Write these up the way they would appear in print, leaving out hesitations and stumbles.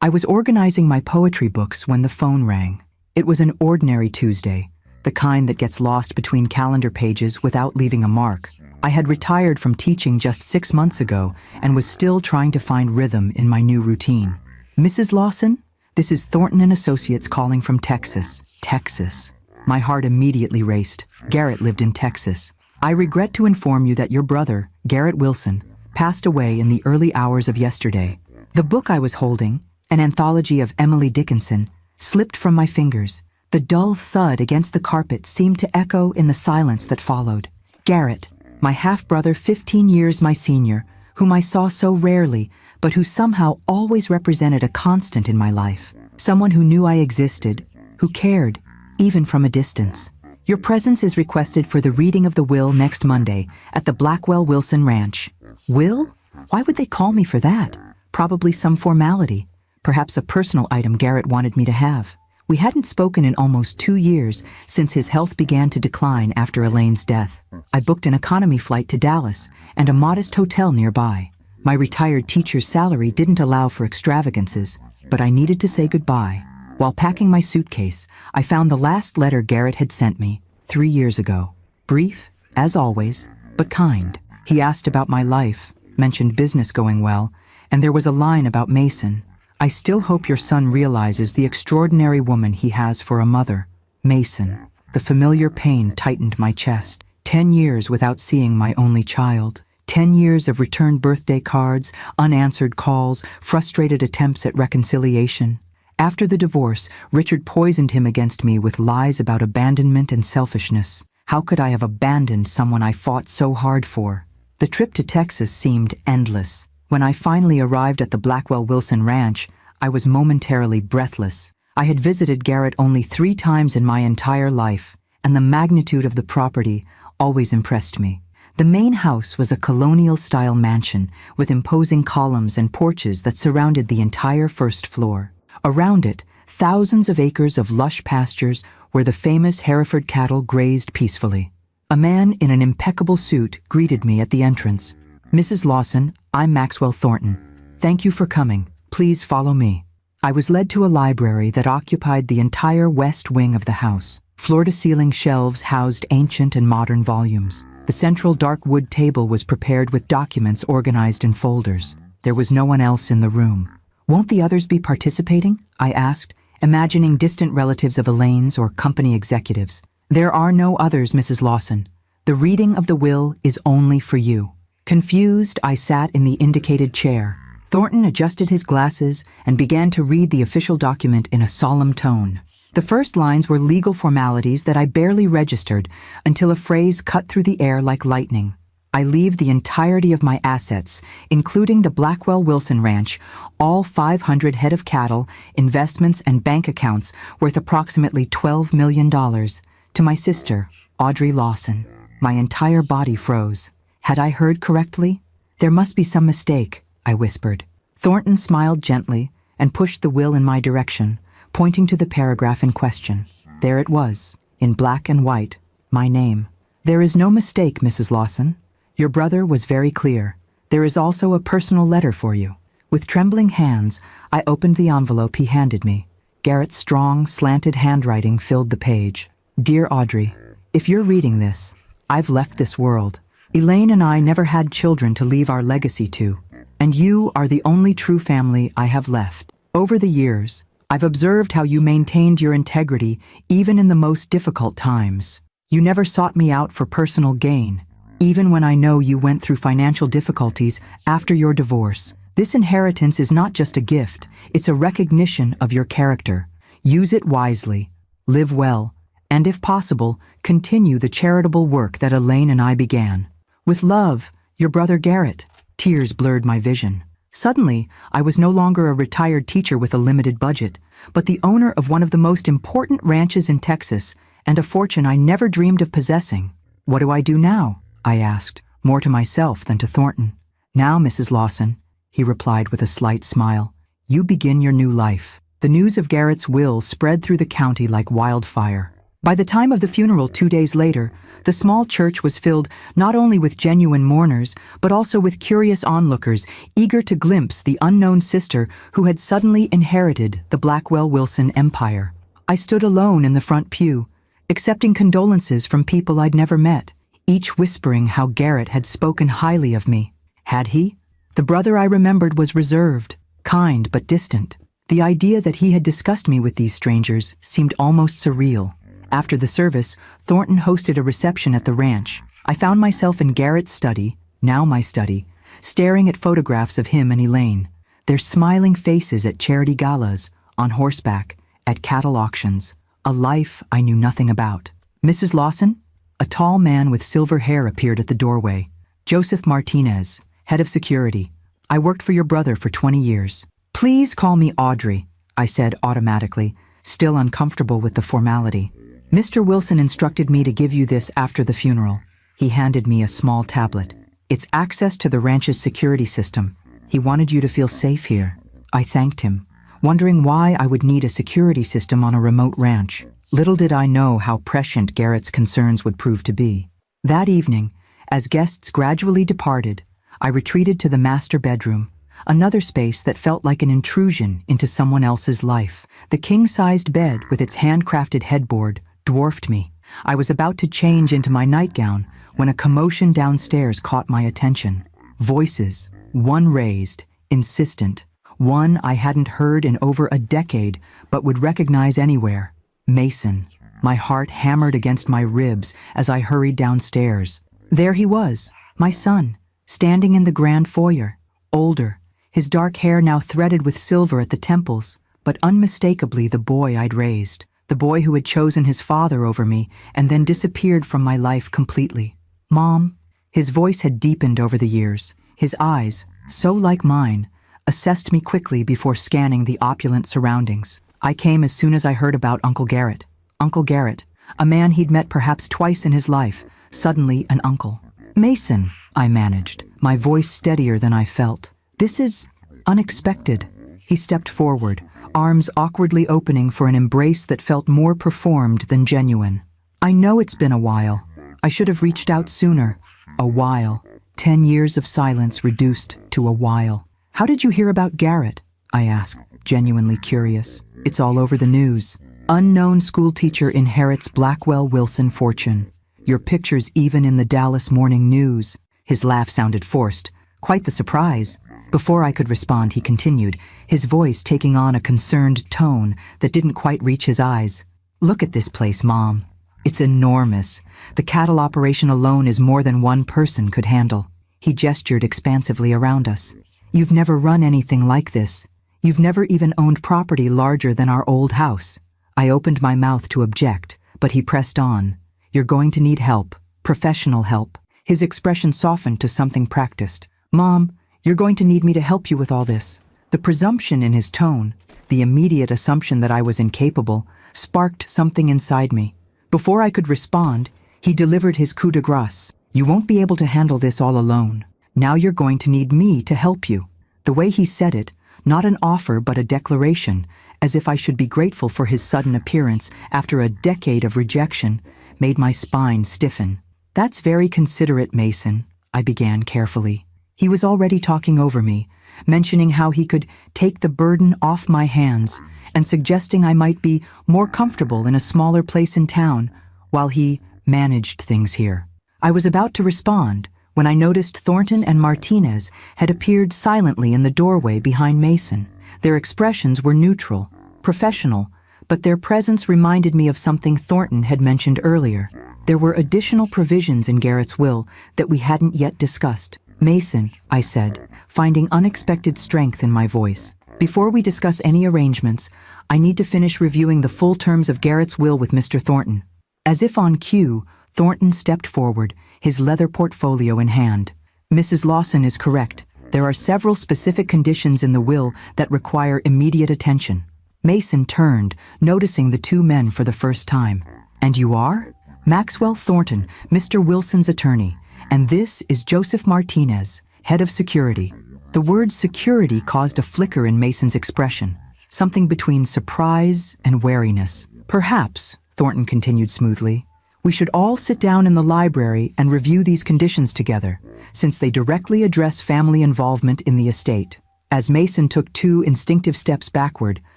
I was organizing my poetry books when the phone rang. It was an ordinary Tuesday, the kind that gets lost between calendar pages without leaving a mark. I had retired from teaching just 6 months ago and was still trying to find rhythm in my new routine. Mrs. Lawson, this is Thornton and Associates calling from Texas. Texas. My heart immediately raced. Garrett lived in Texas. I regret to inform you that your brother, Garrett Wilson, passed away in the early hours of yesterday. The book I was holding, an anthology of Emily Dickinson, slipped from my fingers. The dull thud against the carpet seemed to echo in the silence that followed. Garrett, my half-brother 15 years my senior, whom I saw so rarely, but who somehow always represented a constant in my life. Someone who knew I existed, who cared, even from a distance. Your presence is requested for the reading of the will next Monday at the Blackwell Wilson Ranch. Will? Why would they call me for that? Probably some formality. Perhaps a personal item Garrett wanted me to have. We hadn't spoken in almost 2 years since his health began to decline after Elaine's death. I booked an economy flight to Dallas and a modest hotel nearby. My retired teacher's salary didn't allow for extravagances, but I needed to say goodbye. While packing my suitcase, I found the last letter Garrett had sent me 3 years ago. Brief, as always, but kind. He asked about my life, mentioned business going well, and there was a line about Mason. I still hope your son realizes the extraordinary woman he has for a mother. Mason. The familiar pain tightened my chest. 10 years without seeing my only child. 10 years of returned birthday cards, unanswered calls, frustrated attempts at reconciliation. After the divorce, Richard poisoned him against me with lies about abandonment and selfishness. How could I have abandoned someone I fought so hard for? The trip to Texas seemed endless. When I finally arrived at the Blackwell Wilson Ranch, I was momentarily breathless. I had visited Garrett only 3 times in my entire life, and the magnitude of the property always impressed me. The main house was a colonial-style mansion with imposing columns and porches that surrounded the entire first floor. Around it, thousands of acres of lush pastures where the famous Hereford cattle grazed peacefully. A man in an impeccable suit greeted me at the entrance. Mrs. Lawson, I'm Maxwell Thornton. Thank you for coming. Please follow me. I was led to a library that occupied the entire west wing of the house. Floor-to-ceiling shelves housed ancient and modern volumes. The central dark wood table was prepared with documents organized in folders. There was no one else in the room. Won't the others be participating? I asked, imagining distant relatives of Elaine's or company executives. There are no others, Mrs. Lawson. The reading of the will is only for you. Confused, I sat in the indicated chair. Thornton adjusted his glasses and began to read the official document in a solemn tone. The first lines were legal formalities that I barely registered until a phrase cut through the air like lightning. I leave the entirety of my assets, including the Blackwell Wilson Ranch, all 500 head of cattle, investments, and bank accounts worth approximately $12 million, to my sister, Audrey Lawson. My entire body froze. Had I heard correctly? There must be some mistake, I whispered. Thornton smiled gently and pushed the will in my direction, pointing to the paragraph in question. There it was, in black and white, my name. There is no mistake, Mrs. Lawson. Your brother was very clear. There is also a personal letter for you. With trembling hands, I opened the envelope he handed me. Garrett's strong, slanted handwriting filled the page. Dear Audrey, if you're reading this, I've left this world. Elaine and I never had children to leave our legacy to, and you are the only true family I have left. Over the years, I've observed how you maintained your integrity even in the most difficult times. You never sought me out for personal gain, even when I know you went through financial difficulties after your divorce. This inheritance is not just a gift, it's a recognition of your character. Use it wisely, live well, and if possible, continue the charitable work that Elaine and I began. With love, your brother Garrett. Tears blurred my vision. Suddenly, I was no longer a retired teacher with a limited budget, but the owner of one of the most important ranches in Texas and a fortune I never dreamed of possessing. What do I do now? I asked, more to myself than to Thornton. Now, Mrs. Lawson, he replied with a slight smile, you begin your new life. The news of Garrett's will spread through the county like wildfire. By the time of the funeral 2 days later, the small church was filled not only with genuine mourners, but also with curious onlookers eager to glimpse the unknown sister who had suddenly inherited the Blackwell-Wilson empire. I stood alone in the front pew, accepting condolences from people I'd never met, each whispering how Garrett had spoken highly of me. Had he? The brother I remembered was reserved, kind but distant. The idea that he had discussed me with these strangers seemed almost surreal. After the service, Thornton hosted a reception at the ranch. I found myself in Garrett's study, now my study, staring at photographs of him and Elaine, their smiling faces at charity galas, on horseback, at cattle auctions, a life I knew nothing about. Mrs. Lawson? A tall man with silver hair appeared at the doorway. Joseph Martinez, head of security. I worked for your brother for 20 years. Please call me Audrey, I said automatically, still uncomfortable with the formality. Mr. Wilson instructed me to give you this after the funeral. He handed me a small tablet. It's access to the ranch's security system. He wanted you to feel safe here. I thanked him, wondering why I would need a security system on a remote ranch. Little did I know how prescient Garrett's concerns would prove to be. That evening, as guests gradually departed, I retreated to the master bedroom, another space that felt like an intrusion into someone else's life. The king-sized bed with its handcrafted headboard dwarfed me. I was about to change into my nightgown when a commotion downstairs caught my attention. Voices, one raised, insistent, one I hadn't heard in over a decade but would recognize anywhere. Mason. My heart hammered against my ribs as I hurried downstairs. There he was, my son, standing in the grand foyer, older, his dark hair now threaded with silver at the temples, but unmistakably the boy I'd raised, the boy who had chosen his father over me and then disappeared from my life completely. Mom. His voice had deepened over the years. His eyes, so like mine, assessed me quickly before scanning the opulent surroundings. I came as soon as I heard about Uncle Garrett. Uncle Garrett, a man he'd met perhaps twice in his life, suddenly an uncle. Mason, I managed, my voice steadier than I felt. This is unexpected. He stepped forward, arms awkwardly opening for an embrace that felt more performed than genuine. I know it's been a while. I should have reached out sooner. A while. 10 years of silence reduced to a while. How did you hear about Garrett? I asked, genuinely curious. It's all over the news. Unknown schoolteacher inherits Blackwell-Wilson fortune. Your picture's even in the Dallas Morning News. His laugh sounded forced. Quite the surprise. Before I could respond, he continued, his voice taking on a concerned tone that didn't quite reach his eyes. Look at this place, Mom. It's enormous. The cattle operation alone is more than one person could handle. He gestured expansively around us. You've never run anything like this. You've never even owned property larger than our old house. I opened my mouth to object, but he pressed on. You're going to need help, professional help. His expression softened to something practiced. Mom, you're going to need me to help you with all this. The presumption in his tone, the immediate assumption that I was incapable, sparked something inside me. Before I could respond, he delivered his coup de grace. You won't be able to handle this all alone. Now you're going to need me to help you. The way he said it, not an offer but a declaration, as if I should be grateful for his sudden appearance after a decade of rejection, made my spine stiffen. That's very considerate, Mason, I began carefully. He was already talking over me, mentioning how he could take the burden off my hands and suggesting I might be more comfortable in a smaller place in town while he managed things here. I was about to respond when I noticed Thornton and Martinez had appeared silently in the doorway behind Mason. Their expressions were neutral, professional, but their presence reminded me of something Thornton had mentioned earlier. There were additional provisions in Garrett's will that we hadn't yet discussed. Mason, I said, finding unexpected strength in my voice. Before we discuss any arrangements, I need to finish reviewing the full terms of Garrett's will with Mr. Thornton. As if on cue, Thornton stepped forward, his leather portfolio in hand. Mrs. Lawson is correct. There are several specific conditions in the will that require immediate attention. Mason turned, noticing the two men for the first time. And you are? Maxwell Thornton, Mr. Wilson's attorney. And this is Joseph Martinez, head of security. The word security caused a flicker in Mason's expression, something between surprise and wariness. Perhaps, Thornton continued smoothly. We should all sit down in the library and review these conditions together, since they directly address family involvement in the estate. As Mason took 2 instinctive steps backward,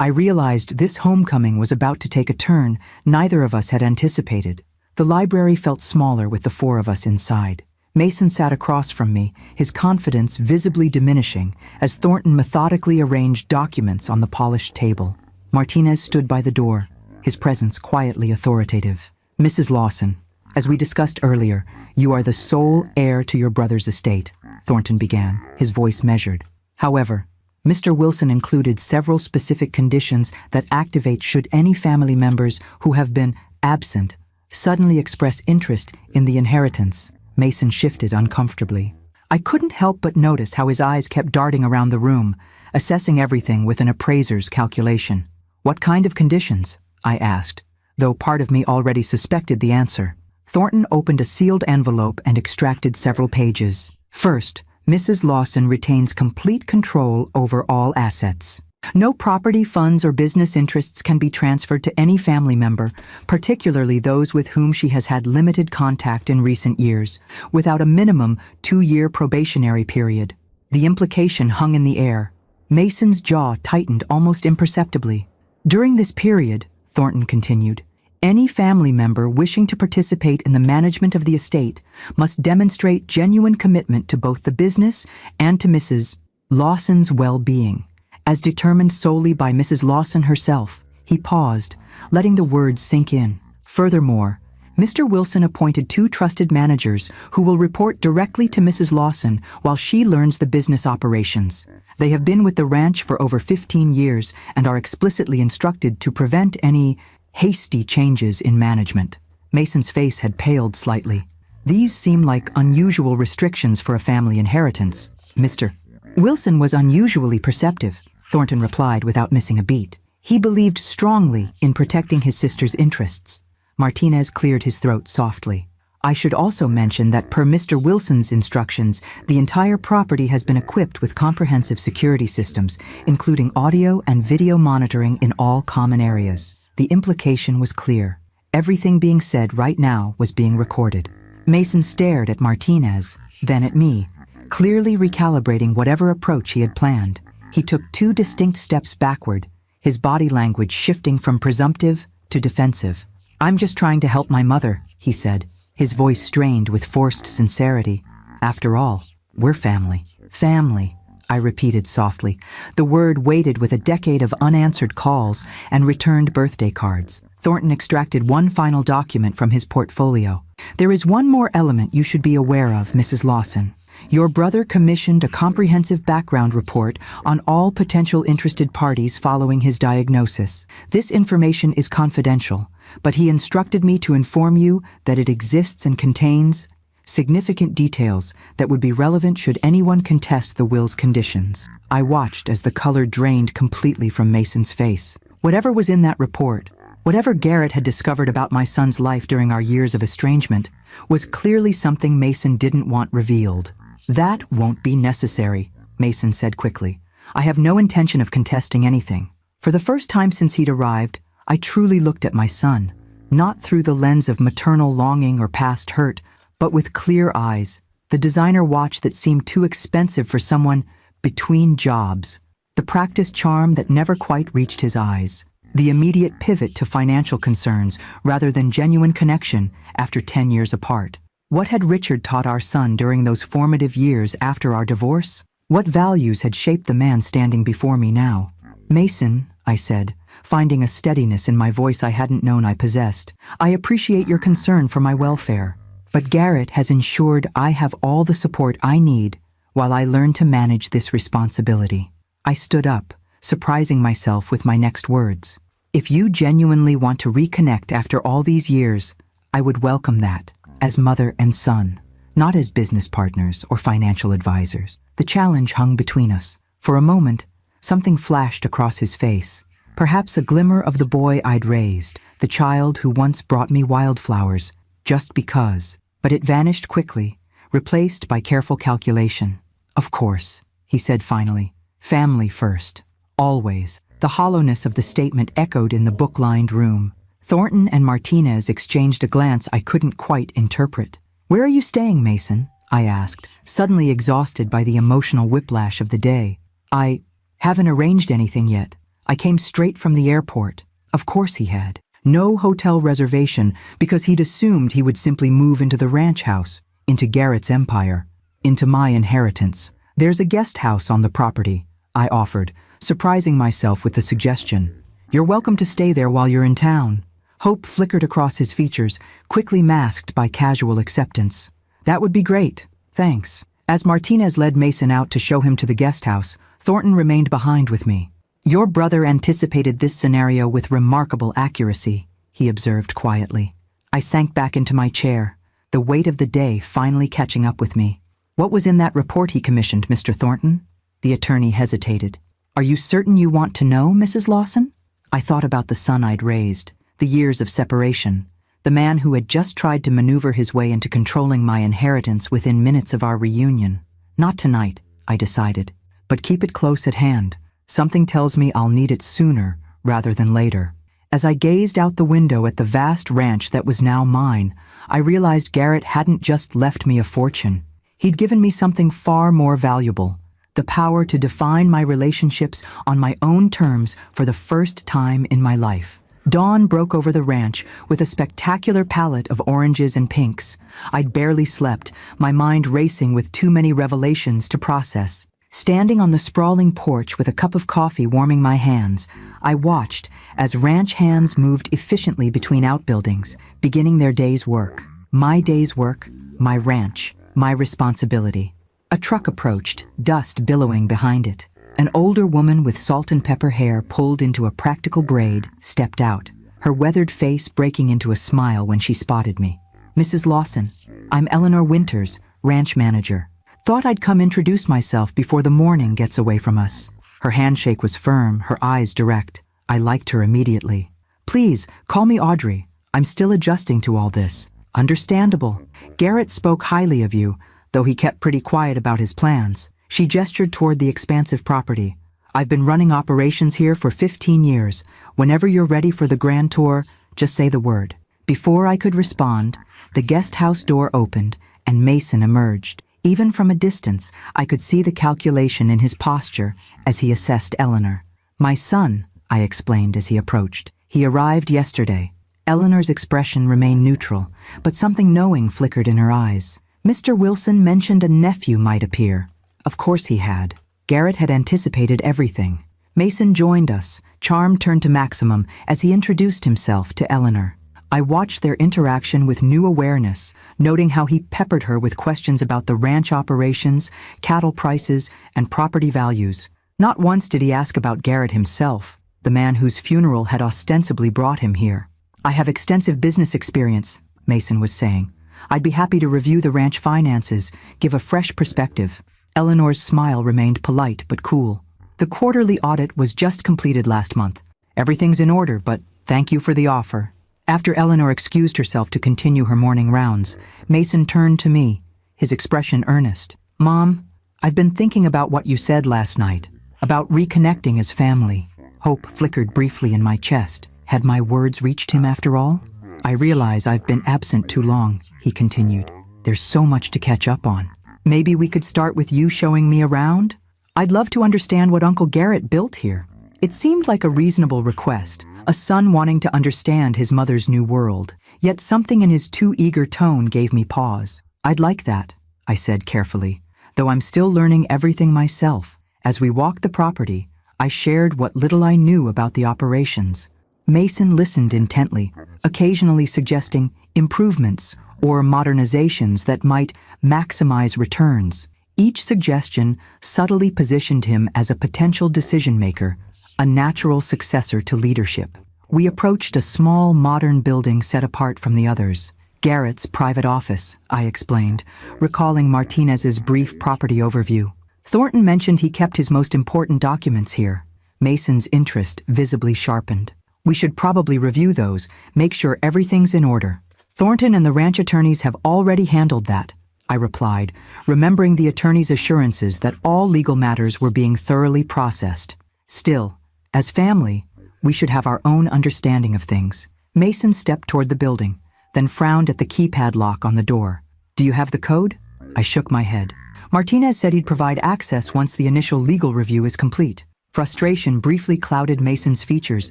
I realized this homecoming was about to take a turn neither of us had anticipated. The library felt smaller with the 4 of us inside. Mason sat across from me, his confidence visibly diminishing as Thornton methodically arranged documents on the polished table. Martinez stood by the door, his presence quietly authoritative. Mrs. Lawson, as we discussed earlier, you are the sole heir to your brother's estate, Thornton began, his voice measured. However, Mr. Wilson included several specific conditions that activate should any family members who have been absent suddenly express interest in the inheritance. Mason shifted uncomfortably. I couldn't help but notice how his eyes kept darting around the room, assessing everything with an appraiser's calculation. What kind of conditions? I asked, though part of me already suspected the answer. Thornton opened a sealed envelope and extracted several pages. First, Mrs. Lawson retains complete control over all assets. No property, funds, or business interests can be transferred to any family member, particularly those with whom she has had limited contact in recent years, without a minimum 2-year probationary period. The implication hung in the air. Mason's jaw tightened almost imperceptibly. During this period, Thornton continued, any family member wishing to participate in the management of the estate must demonstrate genuine commitment to both the business and to Mrs. Lawson's well-being, as determined solely by Mrs. Lawson herself. He paused, letting the words sink in. Furthermore, Mr. Wilson appointed 2 trusted managers who will report directly to Mrs. Lawson while she learns the business operations. They have been with the ranch for over 15 years and are explicitly instructed to prevent any hasty changes in management. Mason's face had paled slightly. These seem like unusual restrictions for a family inheritance. Mr. Wilson was unusually perceptive, Thornton replied without missing a beat. He believed strongly in protecting his sister's interests. Martinez cleared his throat softly. I should also mention that per Mr. Wilson's instructions, the entire property has been equipped with comprehensive security systems, including audio and video monitoring in all common areas. The implication was clear. Everything being said right now was being recorded. Mason stared at Martinez, then at me, clearly recalibrating whatever approach he had planned. He took 2 distinct steps backward, his body language shifting from presumptive to defensive. I'm just trying to help my mother, he said, his voice strained with forced sincerity. After all, we're family. Family, I repeated softly, the word weighted with a decade of unanswered calls and returned birthday cards. Thornton extracted one final document from his portfolio. There is one more element you should be aware of, Mrs. Lawson. Your brother commissioned a comprehensive background report on all potential interested parties following his diagnosis. This information is confidential, but he instructed me to inform you that it exists and contains significant details that would be relevant should anyone contest the will's conditions. I watched as the color drained completely from Mason's face. Whatever was in that report, whatever Garrett had discovered about my son's life during our years of estrangement, was clearly something Mason didn't want revealed. That won't be necessary, Mason said quickly. I have no intention of contesting anything. For the first time since he'd arrived, I truly looked at my son, not through the lens of maternal longing or past hurt, but with clear eyes, the designer watch that seemed too expensive for someone between jobs, the practiced charm that never quite reached his eyes, the immediate pivot to financial concerns rather than genuine connection after 10 years apart. What had Richard taught our son during those formative years after our divorce? What values had shaped the man standing before me now? Mason, I said, finding a steadiness in my voice I hadn't known I possessed, I appreciate your concern for my welfare. But Garrett has ensured I have all the support I need while I learn to manage this responsibility. I stood up, surprising myself with my next words. If you genuinely want to reconnect after all these years, I would welcome that, as mother and son, not as business partners or financial advisors. The challenge hung between us. For a moment, something flashed across his face, perhaps a glimmer of the boy I'd raised, the child who once brought me wildflowers, just because. But it vanished quickly, replaced by careful calculation. Of course, he said finally, family first, always. The hollowness of the statement echoed in the book-lined room. Thornton and Martinez exchanged a glance I couldn't quite interpret. "Where are you staying, Mason?" I asked, suddenly exhausted by the emotional whiplash of the day. "I haven't arranged anything yet. I came straight from the airport." Of course he had. No hotel reservation because he'd assumed he would simply move into the ranch house, into Garrett's empire, into my inheritance. "There's a guest house on the property," I offered, surprising myself with the suggestion. "You're welcome to stay there while you're in town." Hope flickered across his features, quickly masked by casual acceptance. "That would be great, thanks." As Martinez led Mason out to show him to the guest house, Thornton remained behind with me. "Your brother anticipated this scenario with remarkable accuracy," he observed quietly. I sank back into my chair, the weight of the day finally catching up with me. "What was in that report he commissioned, Mr. Thornton?" The attorney hesitated. "Are you certain you want to know, Mrs. Lawson?" I thought about the son I'd raised, the years of separation, the man who had just tried to maneuver his way into controlling my inheritance within minutes of our reunion. Not tonight, I decided, but keep it close at hand. Something tells me I'll need it sooner rather than later. As I gazed out the window at the vast ranch that was now mine, I realized Garrett hadn't just left me a fortune. He'd given me something far more valuable, the power to define my relationships on my own terms for the first time in my life. Dawn broke over the ranch with a spectacular palette of oranges and pinks. I'd barely slept, my mind racing with too many revelations to process. Standing on the sprawling porch with a cup of coffee warming my hands, I watched as ranch hands moved efficiently between outbuildings, beginning their day's work. My day's work, my ranch, my responsibility. A truck approached, dust billowing behind it. An older woman with salt and pepper hair pulled into a practical braid stepped out, her weathered face breaking into a smile when she spotted me. "Mrs. Lawson, I'm Eleanor Winters, ranch manager. Thought I'd come introduce myself before the morning gets away from us." Her handshake was firm, her eyes direct. I liked her immediately. "Please, call me Audrey. I'm still adjusting to all this." "Understandable. Garrett spoke highly of you, though he kept pretty quiet about his plans." She gestured toward the expansive property. "I've been running operations here for 15 years. Whenever you're ready for the grand tour, just say the word." Before I could respond, the guest house door opened and Mason emerged. Even from a distance, I could see the calculation in his posture as he assessed Eleanor. "My son," I explained as he approached. "He arrived yesterday." Eleanor's expression remained neutral, but something knowing flickered in her eyes. "Mr. Wilson mentioned a nephew might appear." Of course he had. Garrett had anticipated everything. Mason joined us, charm turned to maximum as he introduced himself to Eleanor. I watched their interaction with new awareness, noting how he peppered her with questions about the ranch operations, cattle prices, and property values. Not once did he ask about Garrett himself, the man whose funeral had ostensibly brought him here. "I have extensive business experience," Mason was saying. "I'd be happy to review the ranch finances, give a fresh perspective." Eleanor's smile remained polite but cool. "The quarterly audit was just completed last month. Everything's in order, but thank you for the offer." After Eleanor excused herself to continue her morning rounds, Mason turned to me, his expression earnest. "Mom, I've been thinking about what you said last night, about reconnecting as family." Hope flickered briefly in my chest. Had my words reached him after all? "I realize I've been absent too long," he continued. "There's so much to catch up on. Maybe we could start with you showing me around? I'd love to understand what Uncle Garrett built here." It seemed like a reasonable request, a son wanting to understand his mother's new world. Yet something in his too eager tone gave me pause. "I'd like that," I said carefully, though I'm still learning everything myself. As we walked the property, I shared what little I knew about the operations. Mason listened intently, occasionally suggesting improvements or modernizations that might maximize returns. Each suggestion subtly positioned him as a potential decision-maker, a natural successor to leadership. We approached a small, modern building set apart from the others. "Garrett's private office," I explained, recalling Martinez's brief property overview. "Thornton mentioned he kept his most important documents here." Mason's interest visibly sharpened. "We should probably review those, make sure everything's in order." "Thornton and the ranch attorneys have already handled that," I replied, remembering the attorney's assurances that all legal matters were being thoroughly processed. "Still, as family, we should have our own understanding of things." Mason stepped toward the building, then frowned at the keypad lock on the door. "Do you have the code?" I shook my head. Martinez said he'd provide access once the initial legal review is complete. Frustration briefly clouded Mason's features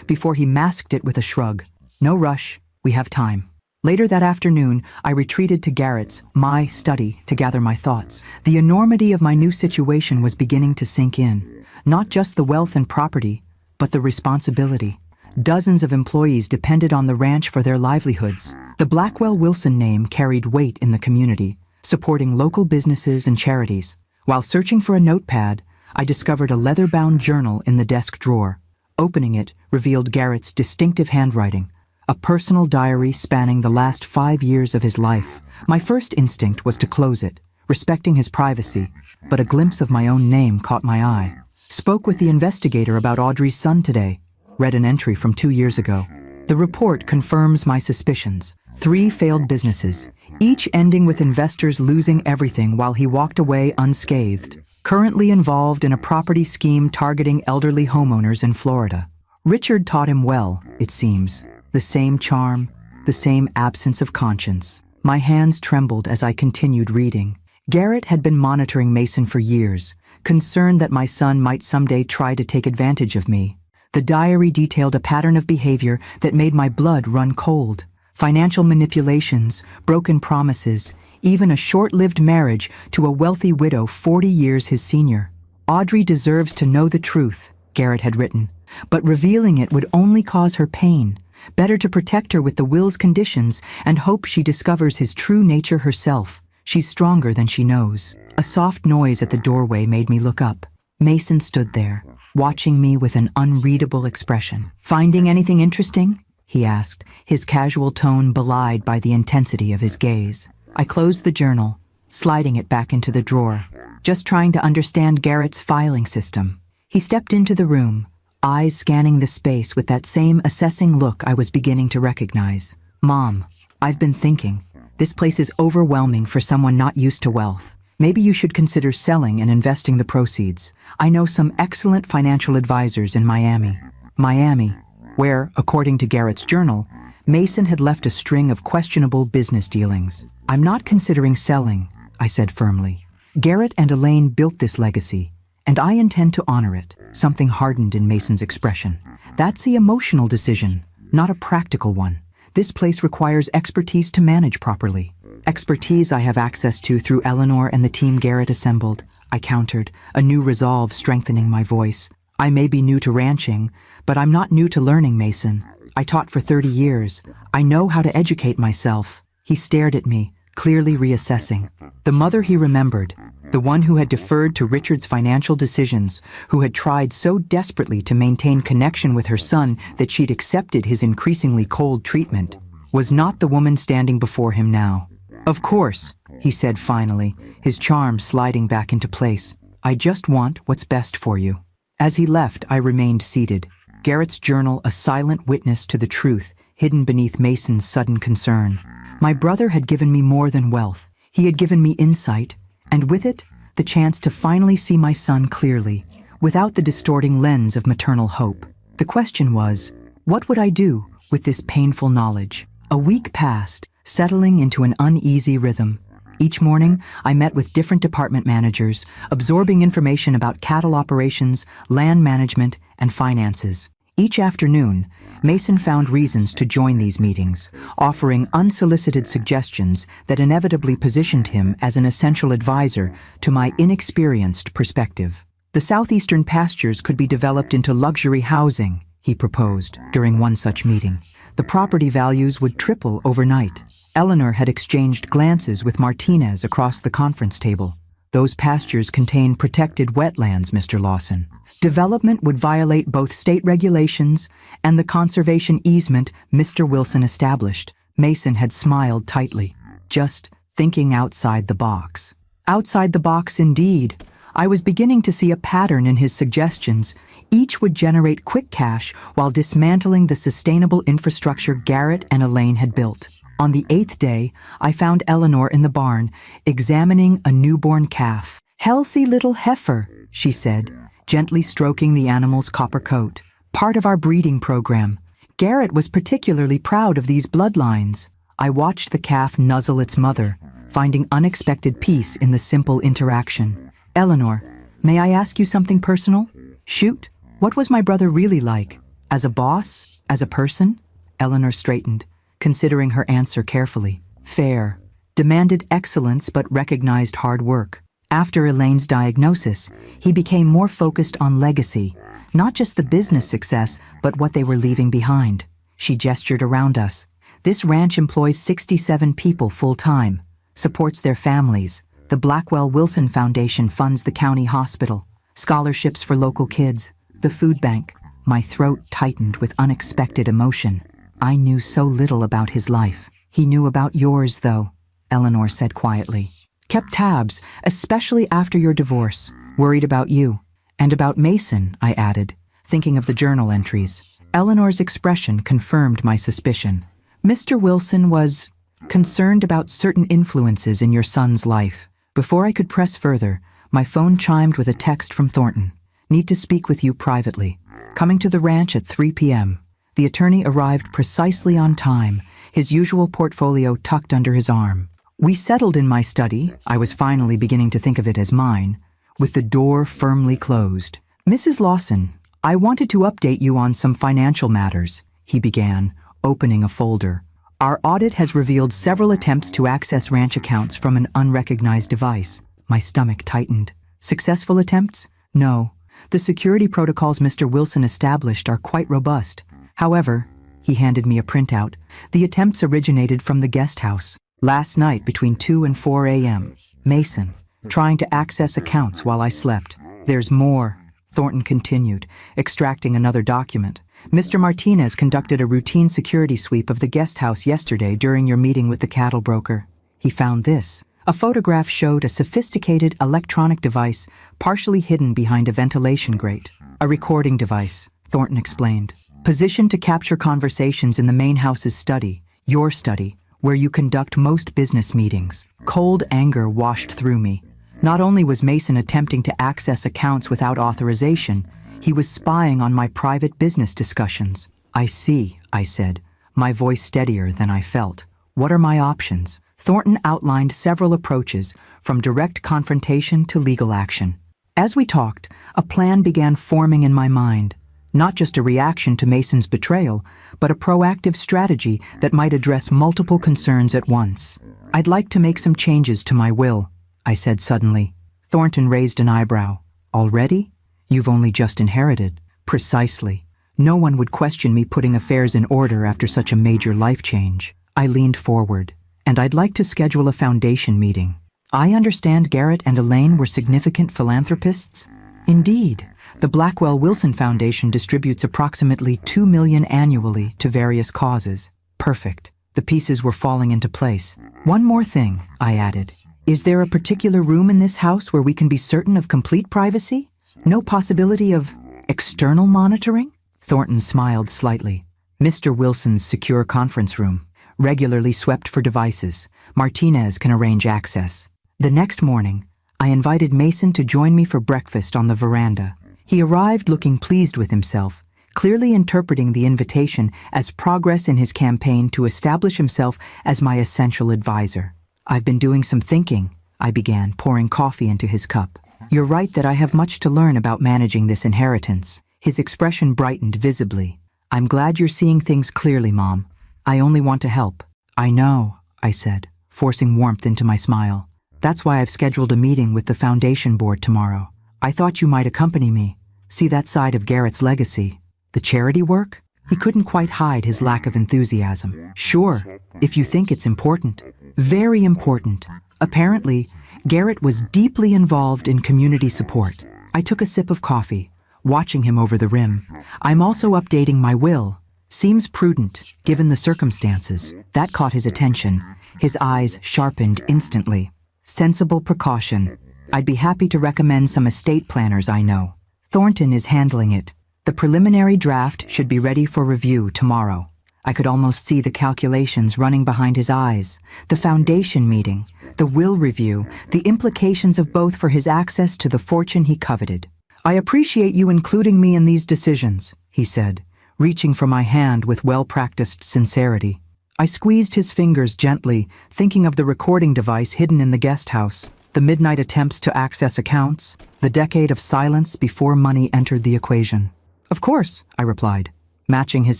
before he masked it with a shrug. "No rush, we have time." Later that afternoon, I retreated to Garrett's, my study, to gather my thoughts. The enormity of my new situation was beginning to sink in. Not just the wealth and property, but the responsibility. Dozens of employees depended on the ranch for their livelihoods. The Blackwell-Wilson name carried weight in the community, supporting local businesses and charities. While searching for a notepad, I discovered a leather-bound journal in the desk drawer. Opening it revealed Garrett's distinctive handwriting, a personal diary spanning the last 5 years of his life. My first instinct was to close it, respecting his privacy, but a glimpse of my own name caught my eye. "Spoke with the investigator about Audrey's son today," read an entry from 2 years ago. The report confirms my suspicions. 3 failed businesses, each ending with investors losing everything while he walked away unscathed. Currently involved in a property scheme targeting elderly homeowners in Florida. Richard taught him well, it seems. The same charm, the same absence of conscience. My hands trembled as I continued reading. Garrett had been monitoring Mason for years, concerned that my son might someday try to take advantage of me. The diary detailed a pattern of behavior that made my blood run cold. Financial manipulations, broken promises, even a short-lived marriage to a wealthy widow 40 years his senior. "Audrey deserves to know the truth," Garrett had written, "but revealing it would only cause her pain. Better to protect her with the will's conditions and hope she discovers his true nature herself. She's stronger than she knows." A soft noise at the doorway made me look up. Mason stood there, watching me with an unreadable expression. "Finding anything interesting?" he asked, his casual tone belied by the intensity of his gaze. I closed the journal, sliding it back into the drawer, just trying to understand Garrett's filing system. He stepped into the room, eyes scanning the space with that same assessing look I was beginning to recognize. "Mom, I've been thinking. This place is overwhelming for someone not used to wealth. Maybe you should consider selling and investing the proceeds. I know some excellent financial advisors in Miami." Miami, where, according to Garrett's journal, Mason had left a string of questionable business dealings. "I'm not considering selling," I said firmly. "Garrett and Elaine built this legacy, and I intend to honor it." Something hardened in Mason's expression. "That's the emotional decision, not a practical one. This place requires expertise to manage properly." "Expertise I have access to through Eleanor and the team Garrett assembled," I countered, a new resolve strengthening my voice. "I may be new to ranching, but I'm not new to learning, Mason. I taught for 30 years. I know how to educate myself." He stared at me, clearly reassessing. The mother he remembered, the one who had deferred to Richard's financial decisions, who had tried so desperately to maintain connection with her son that she'd accepted his increasingly cold treatment, was not the woman standing before him now. "Of course," he said finally, his charm sliding back into place. "I just want what's best for you." As he left, I remained seated, Garrett's journal a silent witness to the truth hidden beneath Mason's sudden concern. My brother had given me more than wealth. He had given me insight, and with it, the chance to finally see my son clearly, without the distorting lens of maternal hope. The question was, what would I do with this painful knowledge? A week passed, settling into an uneasy rhythm. Each morning, I met with different department managers, absorbing information about cattle operations, land management, and finances. Each afternoon, Mason found reasons to join these meetings, offering unsolicited suggestions that inevitably positioned him as an essential advisor to my inexperienced perspective. The southeastern pastures could be developed into luxury housing, he proposed during one such meeting. The property values would triple overnight. Eleanor had exchanged glances with Martinez across the conference table. "Those pastures contain protected wetlands, Mr. Lawson. Development would violate both state regulations and the conservation easement Mr. Wilson established." Mason had smiled tightly, just thinking outside the box. Outside the box indeed. I was beginning to see a pattern in his suggestions. Each would generate quick cash while dismantling the sustainable infrastructure Garrett and Elaine had built. On the 8th day, I found Eleanor in the barn, examining a newborn calf. "Healthy little heifer," she said, gently stroking the animal's copper coat. "Part of our breeding program. Garrett was particularly proud of these bloodlines. I watched the calf nuzzle its mother, finding unexpected peace in the simple interaction. Eleanor, may I ask you something personal? Shoot, what was my brother really like? As a boss? As a person? Eleanor straightened, considering her answer carefully. Fair. Demanded excellence but recognized hard work. After Elaine's diagnosis, he became more focused on legacy, not just the business success, but what they were leaving behind. She gestured around us. This ranch employs 67 people full-time, supports their families. The Blackwell-Wilson Foundation funds the county hospital, scholarships for local kids, the food bank. My throat tightened with unexpected emotion. I knew so little about his life. He knew about yours, though, Eleanor said quietly. Kept tabs, especially after your divorce. Worried about you. And about Mason, I added, thinking of the journal entries. Eleanor's expression confirmed my suspicion. Mr. Wilson was concerned about certain influences in your son's life. Before I could press further, my phone chimed with a text from Thornton. Need to speak with you privately. Coming to the ranch at 3 p.m. The attorney arrived precisely on time, his usual portfolio tucked under his arm. We settled in my study, I was finally beginning to think of it as mine, with the door firmly closed. Mrs. Lawson, I wanted to update you on some financial matters, he began, opening a folder. Our audit has revealed several attempts to access ranch accounts from an unrecognized device. My stomach tightened. Successful attempts? No. The security protocols Mr. Wilson established are quite robust. However, he handed me a printout, the attempts originated from the guest house. Last night between 2 and 4 a.m. Mason, trying to access accounts while I slept. There's more, Thornton continued, extracting another document. Mr. Martinez conducted a routine security sweep of the guest house yesterday during your meeting with the cattle broker. He found this. A photograph showed a sophisticated electronic device partially hidden behind a ventilation grate. A recording device, Thornton explained. Positioned to capture conversations in the main house's study, your study, where you conduct most business meetings. Cold anger washed through me. Not only was Mason attempting to access accounts without authorization, he was spying on my private business discussions. I see, I said, my voice steadier than I felt. What are my options? Thornton outlined several approaches, from direct confrontation to legal action. As we talked, a plan began forming in my mind. Not just a reaction to Mason's betrayal, but a proactive strategy that might address multiple concerns at once. I'd like to make some changes to my will, I said suddenly. Thornton raised an eyebrow. Already? You've only just inherited. Precisely. No one would question me putting affairs in order after such a major life change. I leaned forward. And I'd like to schedule a foundation meeting. I understand Garrett and Elaine were significant philanthropists? Indeed. The Blackwell-Wilson Foundation distributes approximately $2 million annually to various causes. Perfect. The pieces were falling into place. One more thing, I added. Is there a particular room in this house where we can be certain of complete privacy? No possibility of external monitoring? Thornton smiled slightly. Mr. Wilson's secure conference room, regularly swept for devices. Martinez can arrange access. The next morning, I invited Mason to join me for breakfast on the veranda. He arrived looking pleased with himself, clearly interpreting the invitation as progress in his campaign to establish himself as my essential advisor. I've been doing some thinking, I began, pouring coffee into his cup. You're right that I have much to learn about managing this inheritance. His expression brightened visibly. I'm glad you're seeing things clearly, Mom. I only want to help. I know, I said, forcing warmth into my smile. That's why I've scheduled a meeting with the foundation board tomorrow. I thought you might accompany me. See that side of Garrett's legacy. The charity work? He couldn't quite hide his lack of enthusiasm. Sure, if you think it's important. Very important. Apparently, Garrett was deeply involved in community support. I took a sip of coffee, watching him over the rim. I'm also updating my will. Seems prudent, given the circumstances. That caught his attention. His eyes sharpened instantly. Sensible precaution. I'd be happy to recommend some estate planners I know. Thornton is handling it. The preliminary draft should be ready for review tomorrow. I could almost see the calculations running behind his eyes. The foundation meeting, the will review, the implications of both for his access to the fortune he coveted. I appreciate you including me in these decisions, he said, reaching for my hand with well-practiced sincerity. I squeezed his fingers gently, thinking of the recording device hidden in the guest house, the midnight attempts to access accounts, the decade of silence before money entered the equation. "Of course," I replied, matching his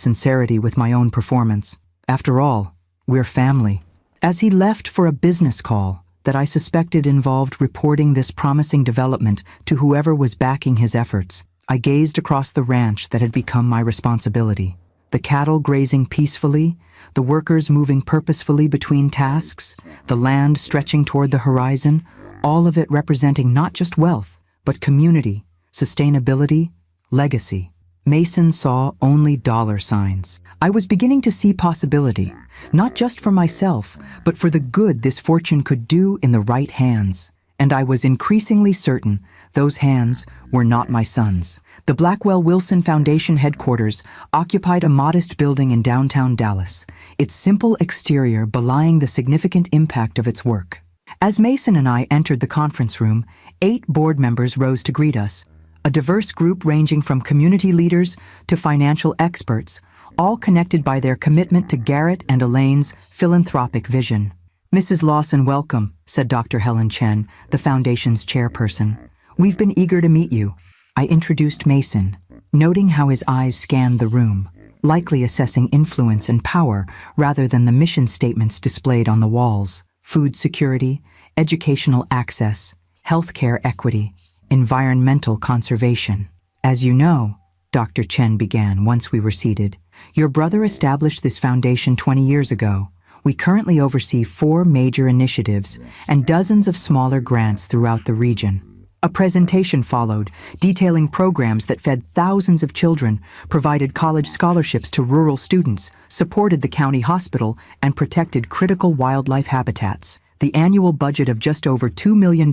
sincerity with my own performance. "After all, we're family." As he left for a business call that I suspected involved reporting this promising development to whoever was backing his efforts, I gazed across the ranch that had become my responsibility. The cattle grazing peacefully, the workers moving purposefully between tasks, the land stretching toward the horizon, all of it representing not just wealth, but community, sustainability, legacy. Mason saw only dollar signs. I was beginning to see possibility, not just for myself, but for the good this fortune could do in the right hands. And I was increasingly certain those hands were not my son's. The Blackwell Wilson Foundation headquarters occupied a modest building in downtown Dallas, its simple exterior belying the significant impact of its work. As Mason and I entered the conference room, 8 board members rose to greet us, a diverse group ranging from community leaders to financial experts, all connected by their commitment to Garrett and Elaine's philanthropic vision. "Mrs. Lawson, welcome," said Dr. Helen Chen, the foundation's chairperson. "We've been eager to meet you." I introduced Mason, noting how his eyes scanned the room, likely assessing influence and power rather than the mission statements displayed on the walls: food security, educational access, healthcare equity, environmental conservation. "As you know," Dr. Chen began once we were seated, "your brother established this foundation 20 years ago. We currently oversee 4 major initiatives and dozens of smaller grants throughout the region." A presentation followed, detailing programs that fed thousands of children, provided college scholarships to rural students, supported the county hospital, and protected critical wildlife habitats. The annual budget of just over $2 million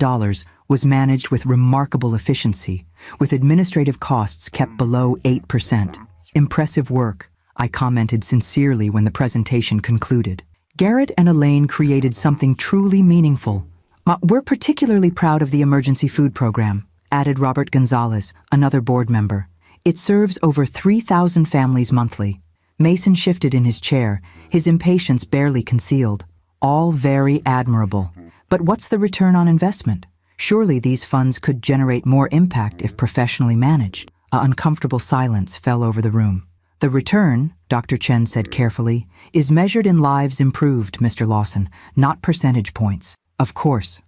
was managed with remarkable efficiency, with administrative costs kept below 8%. "Impressive work," I commented sincerely when the presentation concluded. "Garrett and Elaine created something truly meaningful. We're particularly proud of the emergency food program," added Robert Gonzalez, another board member. "It serves over 3,000 families monthly." Mason shifted in his chair, his impatience barely concealed. "All very admirable. But what's the return on investment? Surely these funds could generate more impact if professionally managed." An uncomfortable silence fell over the room. "The return," Dr. Chen said carefully, "is measured in lives improved, Mr. Lawson, not percentage points." Of course,"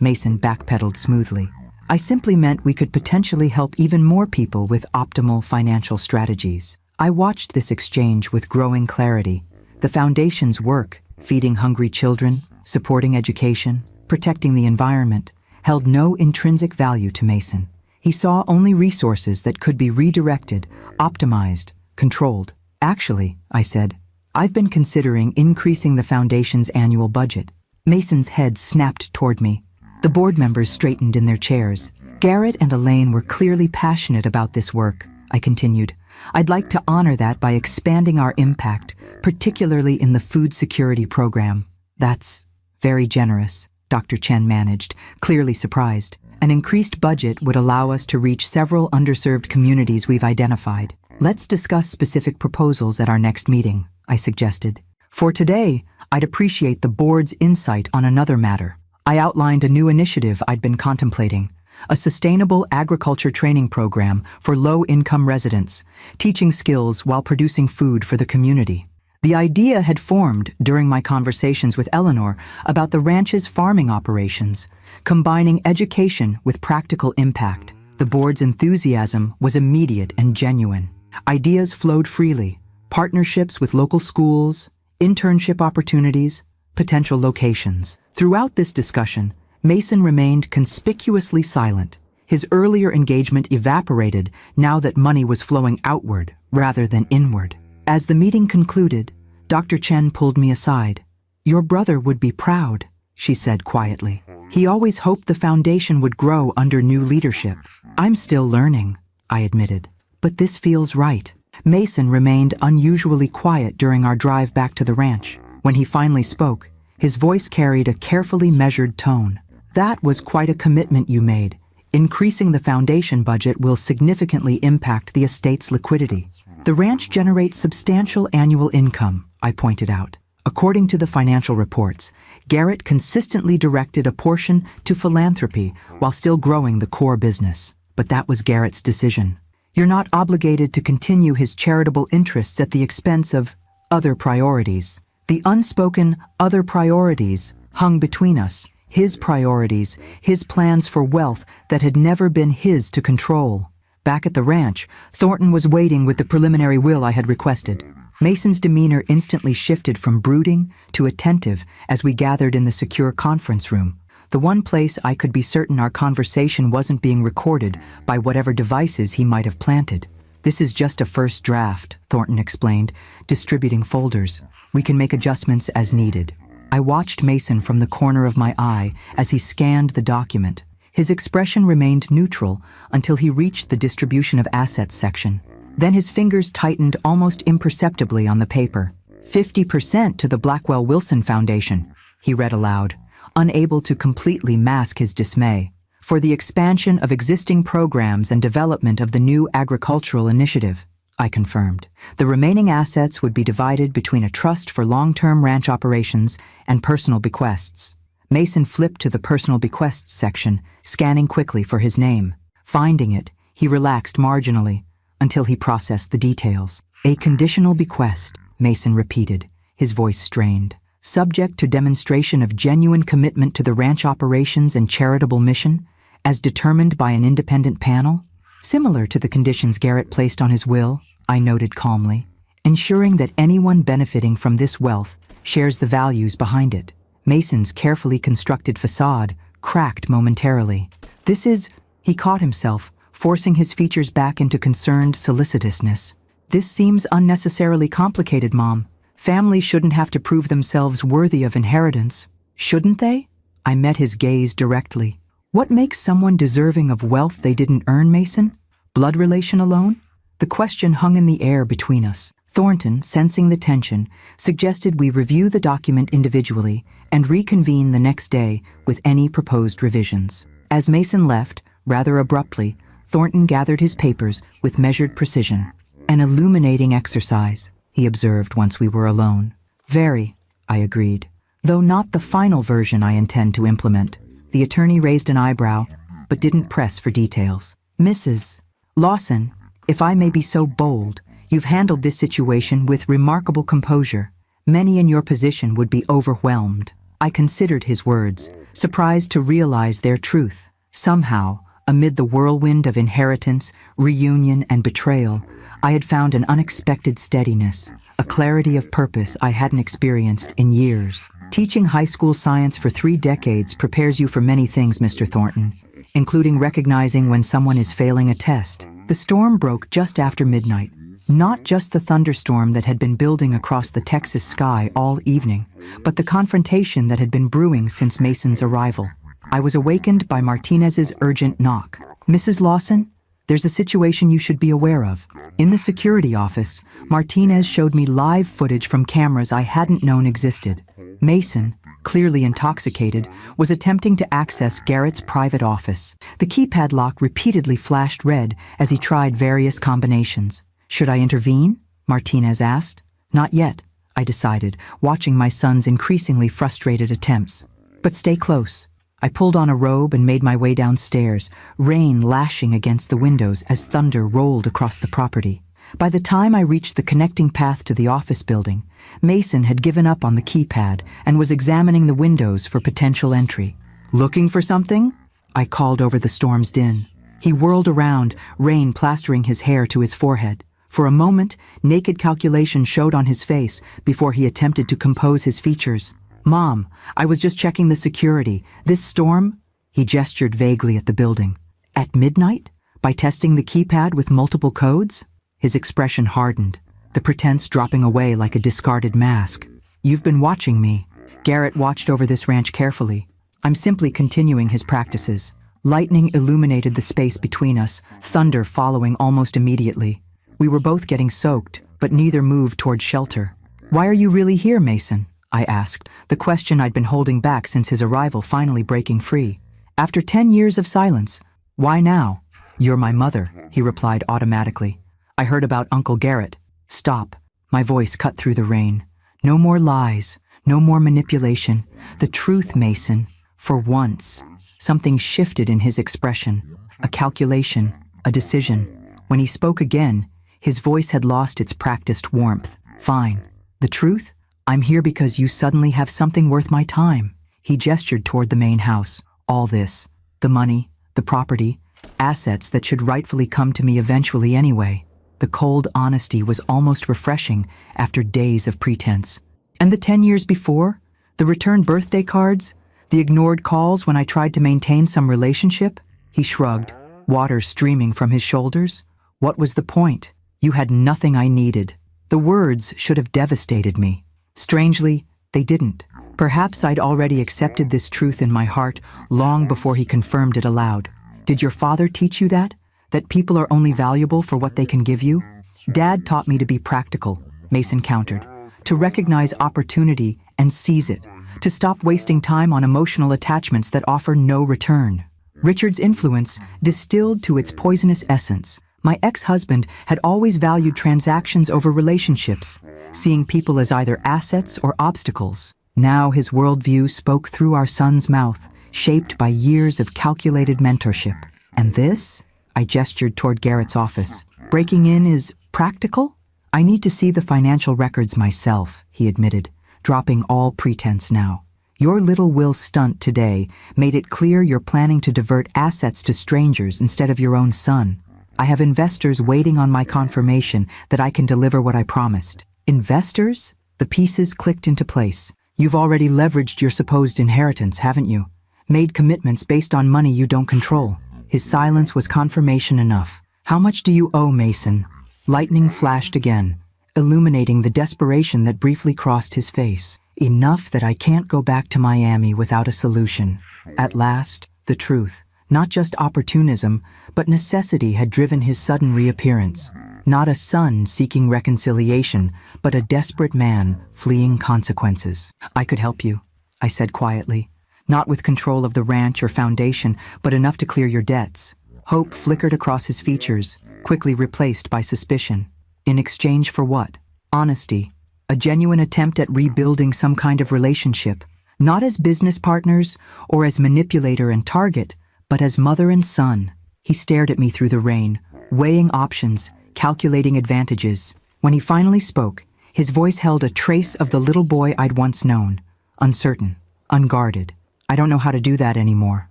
Mason backpedaled smoothly. "I simply meant we could potentially help even more people with optimal financial strategies." I watched this exchange with growing clarity. The foundation's work, feeding hungry children, supporting education, protecting the environment, held no intrinsic value to Mason. He saw only resources that could be redirected, optimized, controlled. "Actually," I said, "I've been considering increasing the foundation's annual budget." Mason's head snapped toward me. The board members straightened in their chairs. "Garrett and Elaine were clearly passionate about this work," I continued. "I'd like to honor that by expanding our impact, particularly in the food security program." "That's very generous," Dr. Chen managed, clearly surprised. "An increased budget would allow us to reach several underserved communities we've identified. Let's discuss specific proposals at our next meeting," I suggested. "For today, I'd appreciate the board's insight on another matter." I outlined a new initiative I'd been contemplating, a sustainable agriculture training program for low-income residents, teaching skills while producing food for the community. The idea had formed during my conversations with Eleanor about the ranch's farming operations, combining education with practical impact. The board's enthusiasm was immediate and genuine. Ideas flowed freely: partnerships with local schools, internship opportunities, potential locations. Throughout this discussion, Mason remained conspicuously silent. His earlier engagement evaporated now that money was flowing outward rather than inward. As the meeting concluded, Dr. Chen pulled me aside. "Your brother would be proud," she said quietly. "He always hoped the foundation would grow under new leadership." "I'm still learning," I admitted. "But this feels right." Mason remained unusually quiet during our drive back to the ranch. When he finally spoke, his voice carried a carefully measured tone. "That was quite a commitment you made. Increasing the foundation budget will significantly impact the estate's liquidity. The ranch generates substantial annual income, I pointed out. According to the financial reports, Garrett consistently directed a portion to philanthropy while still growing the core business. But that was Garrett's decision. You're not obligated to continue his charitable interests at the expense of other priorities. The unspoken other priorities hung between us. His priorities, his plans for wealth that had never been his to control. Back at the ranch, Thornton was waiting with the preliminary will I had requested. Mason's demeanor instantly shifted from brooding to attentive as we gathered in the secure conference room, the one place I could be certain our conversation wasn't being recorded by whatever devices he might have planted. "This is just a first draft," Thornton explained, distributing folders. "We can make adjustments as needed." I watched Mason from the corner of my eye as he scanned the document. His expression remained neutral until he reached the distribution of assets section. Then his fingers tightened almost imperceptibly on the paper. 50% to the Blackwell Wilson Foundation, he read aloud, unable to completely mask his dismay. For the expansion of existing programs and development of the new agricultural initiative, I confirmed. The remaining assets would be divided between a trust for long-term ranch operations and personal bequests. Mason flipped to the personal bequests section, scanning quickly for his name. Finding it, he relaxed marginally until he processed the details. "A conditional bequest," Mason repeated, his voice strained. "Subject to demonstration of genuine commitment to the ranch operations and charitable mission, as determined by an independent panel? Similar to the conditions Garrett placed on his will," I noted calmly, "ensuring that anyone benefiting from this wealth shares the values behind it." Mason's carefully constructed facade cracked momentarily. "This is—" He caught himself, forcing his features back into concerned solicitousness. "This seems unnecessarily complicated, Mom. Families shouldn't have to prove themselves worthy of inheritance, shouldn't they?" I met his gaze directly. "What makes someone deserving of wealth they didn't earn, Mason? Blood relation alone?" The question hung in the air between us. Thornton, sensing the tension, suggested we review the document individually and reconvene the next day with any proposed revisions. As Mason left, rather abruptly, Thornton gathered his papers with measured precision. "An illuminating exercise," he observed once we were alone. "Very," I agreed. "Though not the final version I intend to implement." The attorney raised an eyebrow, but didn't press for details. "Mrs. Lawson, if I may be so bold, you've handled this situation with remarkable composure. Many in your position would be overwhelmed." I considered his words, surprised to realize their truth. Somehow, amid the whirlwind of inheritance, reunion, and betrayal, I had found an unexpected steadiness, a clarity of purpose I hadn't experienced in years. Teaching high school science for 3 decades prepares you for many things, Mr. Thornton, including recognizing when someone is failing a test. The storm broke just after midnight. Not just the thunderstorm that had been building across the Texas sky all evening, but the confrontation that had been brewing since Mason's arrival. I was awakened by Martinez's urgent knock. "Mrs. Lawson, there's a situation you should be aware of." In the security office, Martinez showed me live footage from cameras I hadn't known existed. Mason, clearly intoxicated, was attempting to access Garrett's private office. The keypad lock repeatedly flashed red as he tried various combinations. "Should I intervene?" Martinez asked. "Not yet," I decided, watching my son's increasingly frustrated attempts. "But stay close." I pulled on a robe and made my way downstairs, rain lashing against the windows as thunder rolled across the property. By the time I reached the connecting path to the office building, Mason had given up on the keypad and was examining the windows for potential entry. "Looking for something?" I called over the storm's din. He whirled around, rain plastering his hair to his forehead. For a moment, naked calculation showed on his face before he attempted to compose his features. "Mom, I was just checking the security. This storm?" He gestured vaguely at the building. "At midnight? By testing the keypad with multiple codes?" His expression hardened, the pretense dropping away like a discarded mask. "You've been watching me." Garrett watched over this ranch carefully. I'm simply continuing his practices. Lightning illuminated the space between us, thunder following almost immediately. We were both getting soaked, but neither moved toward shelter. "Why are you really here, Mason?" I asked, the question I'd been holding back since his arrival finally breaking free. After 10 years of silence, "Why now?" "You're my mother," he replied automatically. I heard about Uncle Garrett. Stop. My voice cut through the rain. No more lies. No more manipulation. The truth, Mason. For once, something shifted in his expression. A calculation. A decision. When he spoke again, his voice had lost its practiced warmth. Fine. The truth? I'm here because you suddenly have something worth my time. He gestured toward the main house. All this. The money. The property. Assets that should rightfully come to me eventually anyway. The cold honesty was almost refreshing after days of pretense. And the 10 years before? The returned birthday cards? The ignored calls when I tried to maintain some relationship? He shrugged, water streaming from his shoulders. What was the point? You had nothing I needed. The words should have devastated me. Strangely, they didn't. Perhaps I'd already accepted this truth in my heart long before he confirmed it aloud. Did your father teach you that? That people are only valuable for what they can give you? Dad taught me to be practical, Mason countered. To recognize opportunity and seize it. To stop wasting time on emotional attachments that offer no return. Richard's influence distilled to its poisonous essence. My ex-husband had always valued transactions over relationships, seeing people as either assets or obstacles. Now his worldview spoke through our son's mouth, shaped by years of calculated mentorship. And this? I gestured toward Garrett's office. Breaking in is practical? I need to see the financial records myself, he admitted, dropping all pretense now. Your little will stunt today made it clear you're planning to divert assets to strangers instead of your own son. I have investors waiting on my confirmation that I can deliver what I promised. Investors? The pieces clicked into place. You've already leveraged your supposed inheritance, haven't you? Made commitments based on money you don't control. His silence was confirmation enough. How much do you owe, Mason? Lightning flashed again, illuminating the desperation that briefly crossed his face. Enough that I can't go back to Miami without a solution. At last, the truth, not just opportunism, but necessity had driven his sudden reappearance. Not a son seeking reconciliation, but a desperate man fleeing consequences. I could help you, I said quietly. Not with control of the ranch or foundation, but enough to clear your debts. Hope flickered across his features, quickly replaced by suspicion. In exchange for what? Honesty. A genuine attempt at rebuilding some kind of relationship. Not as business partners or as manipulator and target, but as mother and son. He stared at me through the rain, weighing options, calculating advantages. When he finally spoke, his voice held a trace of the little boy I'd once known. Uncertain, unguarded. I don't know how to do that anymore.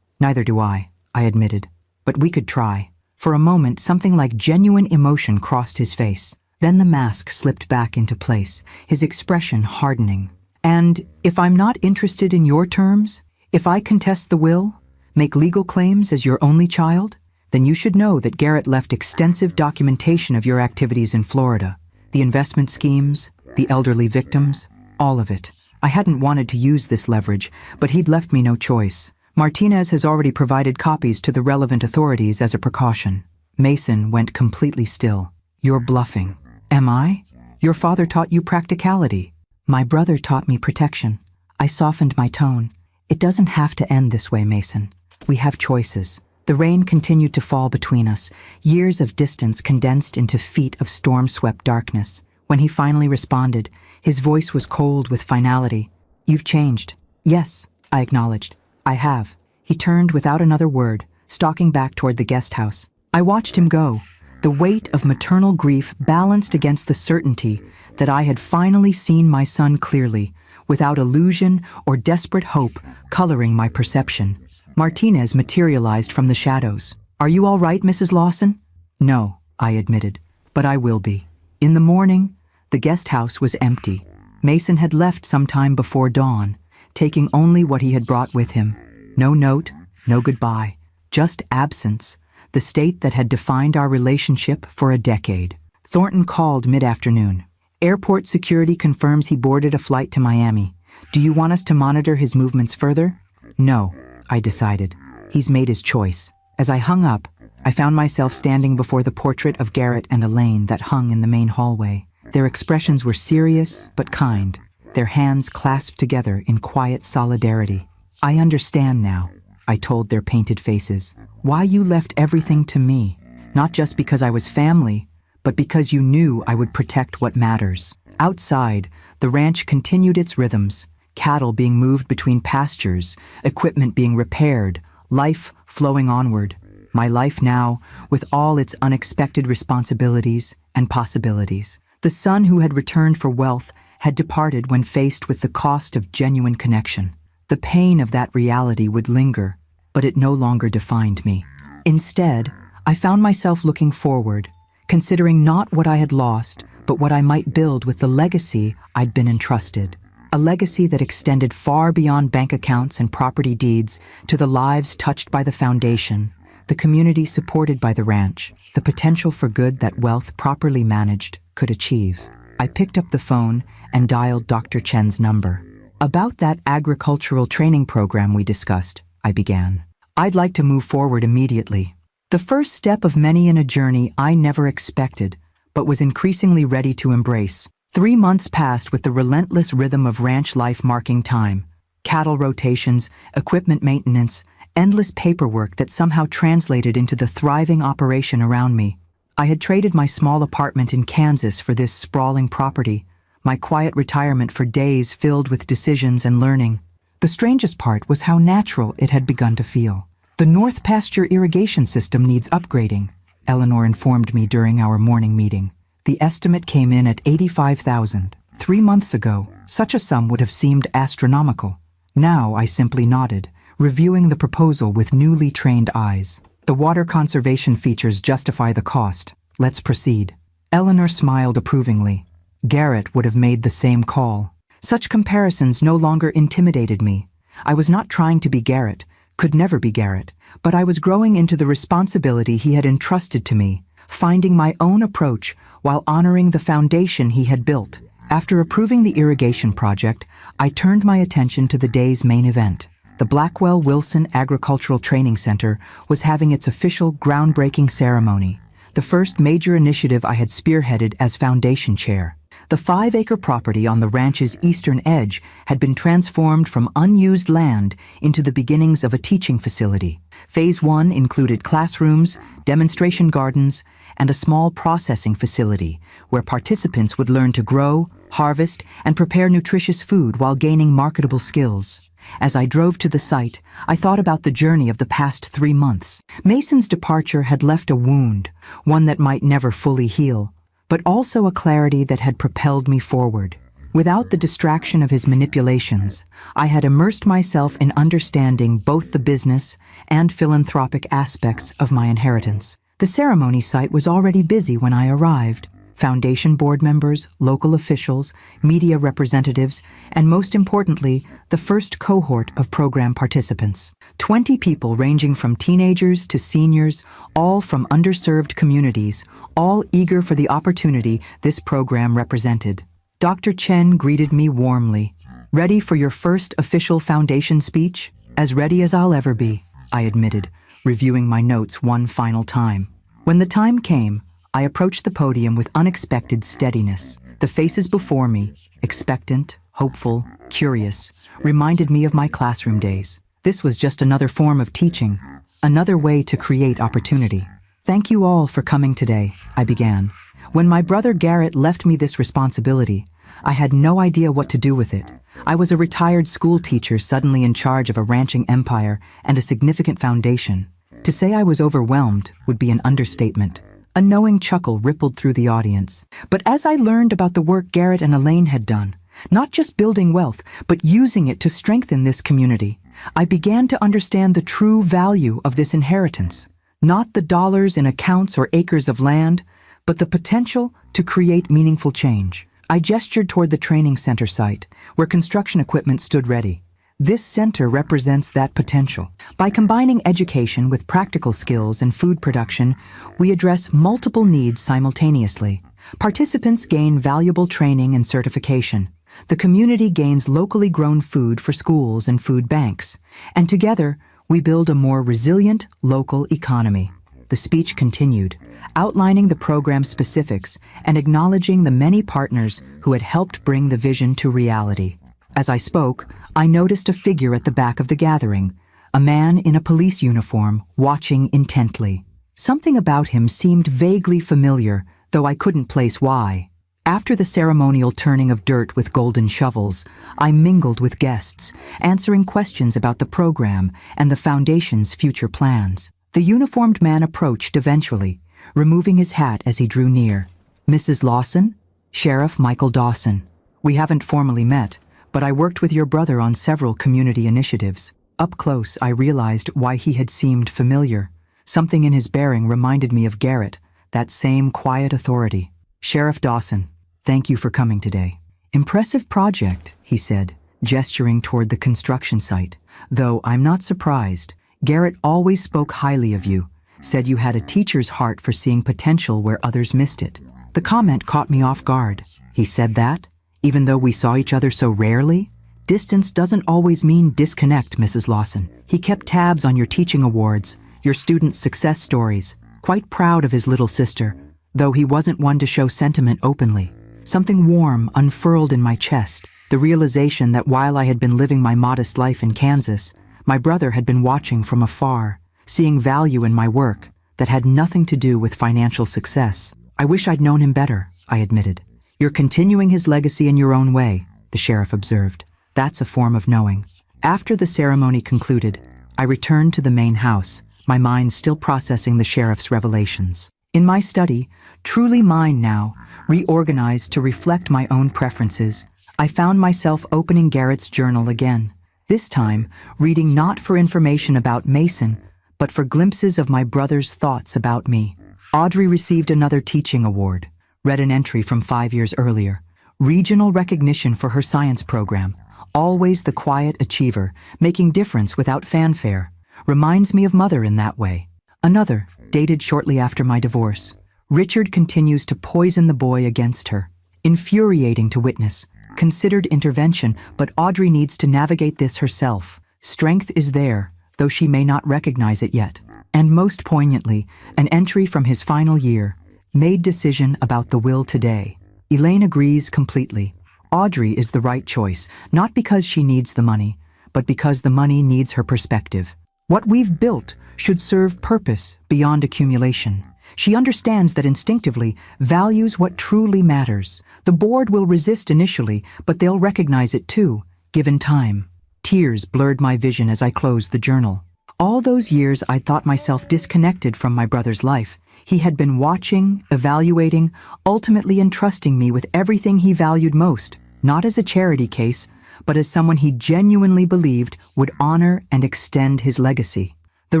Neither do I admitted. But we could try. For a moment, something like genuine emotion crossed his face. Then the mask slipped back into place, his expression hardening. And if I'm not interested in your terms, if I contest the will, make legal claims as your only child, then you should know that Garrett left extensive documentation of your activities in Florida. The investment schemes, the elderly victims, all of it. I hadn't wanted to use this leverage, but he'd left me no choice. Martinez has already provided copies to the relevant authorities as a precaution. Mason went completely still. You're bluffing. Am I? Your father taught you practicality. My brother taught me protection. I softened my tone. It doesn't have to end this way, Mason. We have choices. The rain continued to fall between us, years of distance condensed into feet of storm-swept darkness. When he finally responded, his voice was cold with finality. You've changed. Yes, I acknowledged. I have. He turned without another word, stalking back toward the guest house. I watched him go, the weight of maternal grief balanced against the certainty that I had finally seen my son clearly, without illusion or desperate hope coloring my perception. Martinez materialized from the shadows. Are you all right, Mrs. Lawson? No, I admitted, but I will be. In the morning, the guest house was empty. Mason had left some time before dawn, taking only what he had brought with him. No note, no goodbye, just absence, the state that had defined our relationship for a decade. Thornton called mid-afternoon. Airport security confirms he boarded a flight to Miami. Do you want us to monitor his movements further? No, I decided. He's made his choice. As I hung up, I found myself standing before the portrait of Garrett and Elaine that hung in the main hallway. Their expressions were serious but kind, their hands clasped together in quiet solidarity. I understand now, I told their painted faces, why you left everything to me, not just because I was family, but because you knew I would protect what matters. Outside, the ranch continued its rhythms, cattle being moved between pastures, equipment being repaired, life flowing onward. My life now, with all its unexpected responsibilities and possibilities. The son who had returned for wealth had departed when faced with the cost of genuine connection. The pain of that reality would linger, but it no longer defined me. Instead, I found myself looking forward, considering not what I had lost, but what I might build with the legacy I'd been entrusted. A legacy that extended far beyond bank accounts and property deeds to the lives touched by the foundation, the community supported by the ranch, the potential for good that wealth properly managed could achieve. I picked up the phone and dialed Dr. Chen's number. About that agricultural training program we discussed, I began. I'd like to move forward immediately. The first step of many in a journey I never expected, but was increasingly ready to embrace. 3 months passed with the relentless rhythm of ranch life marking time. Cattle rotations, equipment maintenance, endless paperwork that somehow translated into the thriving operation around me. I had traded my small apartment in Kansas for this sprawling property, my quiet retirement for days filled with decisions and learning. The strangest part was how natural it had begun to feel. The North Pasture irrigation system needs upgrading, Eleanor informed me during our morning meeting. The estimate came in at $85,000. 3 months ago, such a sum would have seemed astronomical. Now I simply nodded, reviewing the proposal with newly trained eyes. The water conservation features justify the cost. Let's proceed. Eleanor smiled approvingly. Garrett would have made the same call. Such comparisons no longer intimidated me. I was not trying to be Garrett, could never be Garrett, but I was growing into the responsibility he had entrusted to me, finding my own approach while honoring the foundation he had built. After approving the irrigation project, I turned my attention to the day's main event. The Blackwell-Wilson Agricultural Training Center was having its official groundbreaking ceremony, the first major initiative I had spearheaded as foundation chair. The 5-acre property on the ranch's eastern edge had been transformed from unused land into the beginnings of a teaching facility. Phase 1 included classrooms, demonstration gardens, and a small processing facility where participants would learn to grow, harvest, and prepare nutritious food while gaining marketable skills. As I drove to the site, I thought about the journey of the past 3 months. Mason's departure had left a wound, one that might never fully heal, but also a clarity that had propelled me forward. Without the distraction of his manipulations, I had immersed myself in understanding both the business and philanthropic aspects of my inheritance. The ceremony site was already busy when I arrived. Foundation board members, local officials, media representatives, and most importantly, the first cohort of program participants. 20 people ranging from teenagers to seniors, all from underserved communities, all eager for the opportunity this program represented. Dr. Chen greeted me warmly. "Ready for your first official foundation speech?" "As ready as I'll ever be," I admitted, reviewing my notes one final time. When the time came, I approached the podium with unexpected steadiness. The faces before me, expectant, hopeful, curious, reminded me of my classroom days. This was just another form of teaching, another way to create opportunity. "Thank you all for coming today," I began. When my brother Garrett left me this responsibility, I had no idea what to do with it. I was a retired school teacher suddenly in charge of a ranching empire and a significant foundation. To say I was overwhelmed would be an understatement. A knowing chuckle rippled through the audience. But as I learned about the work Garrett and Elaine had done, not just building wealth, but using it to strengthen this community, I began to understand the true value of this inheritance. Not the dollars in accounts or acres of land, but the potential to create meaningful change. I gestured toward the training center site, where construction equipment stood ready. This center represents that potential. By combining education with practical skills and food production, we address multiple needs simultaneously. Participants gain valuable training and certification. The community gains locally grown food for schools and food banks. And together, we build a more resilient local economy. The speech continued, outlining the program's specifics and acknowledging the many partners who had helped bring the vision to reality. As I spoke, I noticed a figure at the back of the gathering, a man in a police uniform watching intently. Something about him seemed vaguely familiar, though I couldn't place why. After the ceremonial turning of dirt with golden shovels, I mingled with guests, answering questions about the program and the Foundation's future plans. The uniformed man approached eventually, removing his hat as he drew near. "Mrs. Lawson? Sheriff Michael Dawson. We haven't formally met, but I worked with your brother on several community initiatives." Up close, I realized why he had seemed familiar. Something in his bearing reminded me of Garrett, that same quiet authority. "Sheriff Dawson, thank you for coming today." "Impressive project," he said, gesturing toward the construction site. "Though I'm not surprised. Garrett always spoke highly of you, said you had a teacher's heart for seeing potential where others missed it." The comment caught me off guard. He said that, even though we saw each other so rarely? Distance doesn't always mean disconnect, Mrs. Lawson. He kept tabs on your teaching awards, your students' success stories, quite proud of his little sister, though he wasn't one to show sentiment openly. Something warm unfurled in my chest, the realization that while I had been living my modest life in Kansas, my brother had been watching from afar, seeing value in my work that had nothing to do with financial success. "I wish I'd known him better," I admitted. "You're continuing his legacy in your own way," the sheriff observed. "That's a form of knowing." After the ceremony concluded, I returned to the main house, my mind still processing the sheriff's revelations. In my study, truly mine now, reorganized to reflect my own preferences, I found myself opening Garrett's journal again. This time, reading not for information about Mason, but for glimpses of my brother's thoughts about me. Audrey received another teaching award, read an entry from 5 years earlier. Regional recognition for her science program, always the quiet achiever, making difference without fanfare. Reminds me of Mother in that way. Another, dated shortly after my divorce. Richard continues to poison the boy against her. Infuriating to witness. Considered intervention, but Audrey needs to navigate this herself. Strength is there, though she may not recognize it yet. And most poignantly, an entry from his final year. Made decision about the will today. Elaine agrees completely. Audrey is the right choice, not because she needs the money, but because the money needs her perspective. What we've built should serve purpose beyond accumulation. She understands that instinctively, values what truly matters. The board will resist initially, but they'll recognize it too, given time. Tears blurred my vision as I closed the journal. All those years I thought myself disconnected from my brother's life. He had been watching, evaluating, ultimately entrusting me with everything he valued most, not as a charity case, but as someone he genuinely believed would honor and extend his legacy. The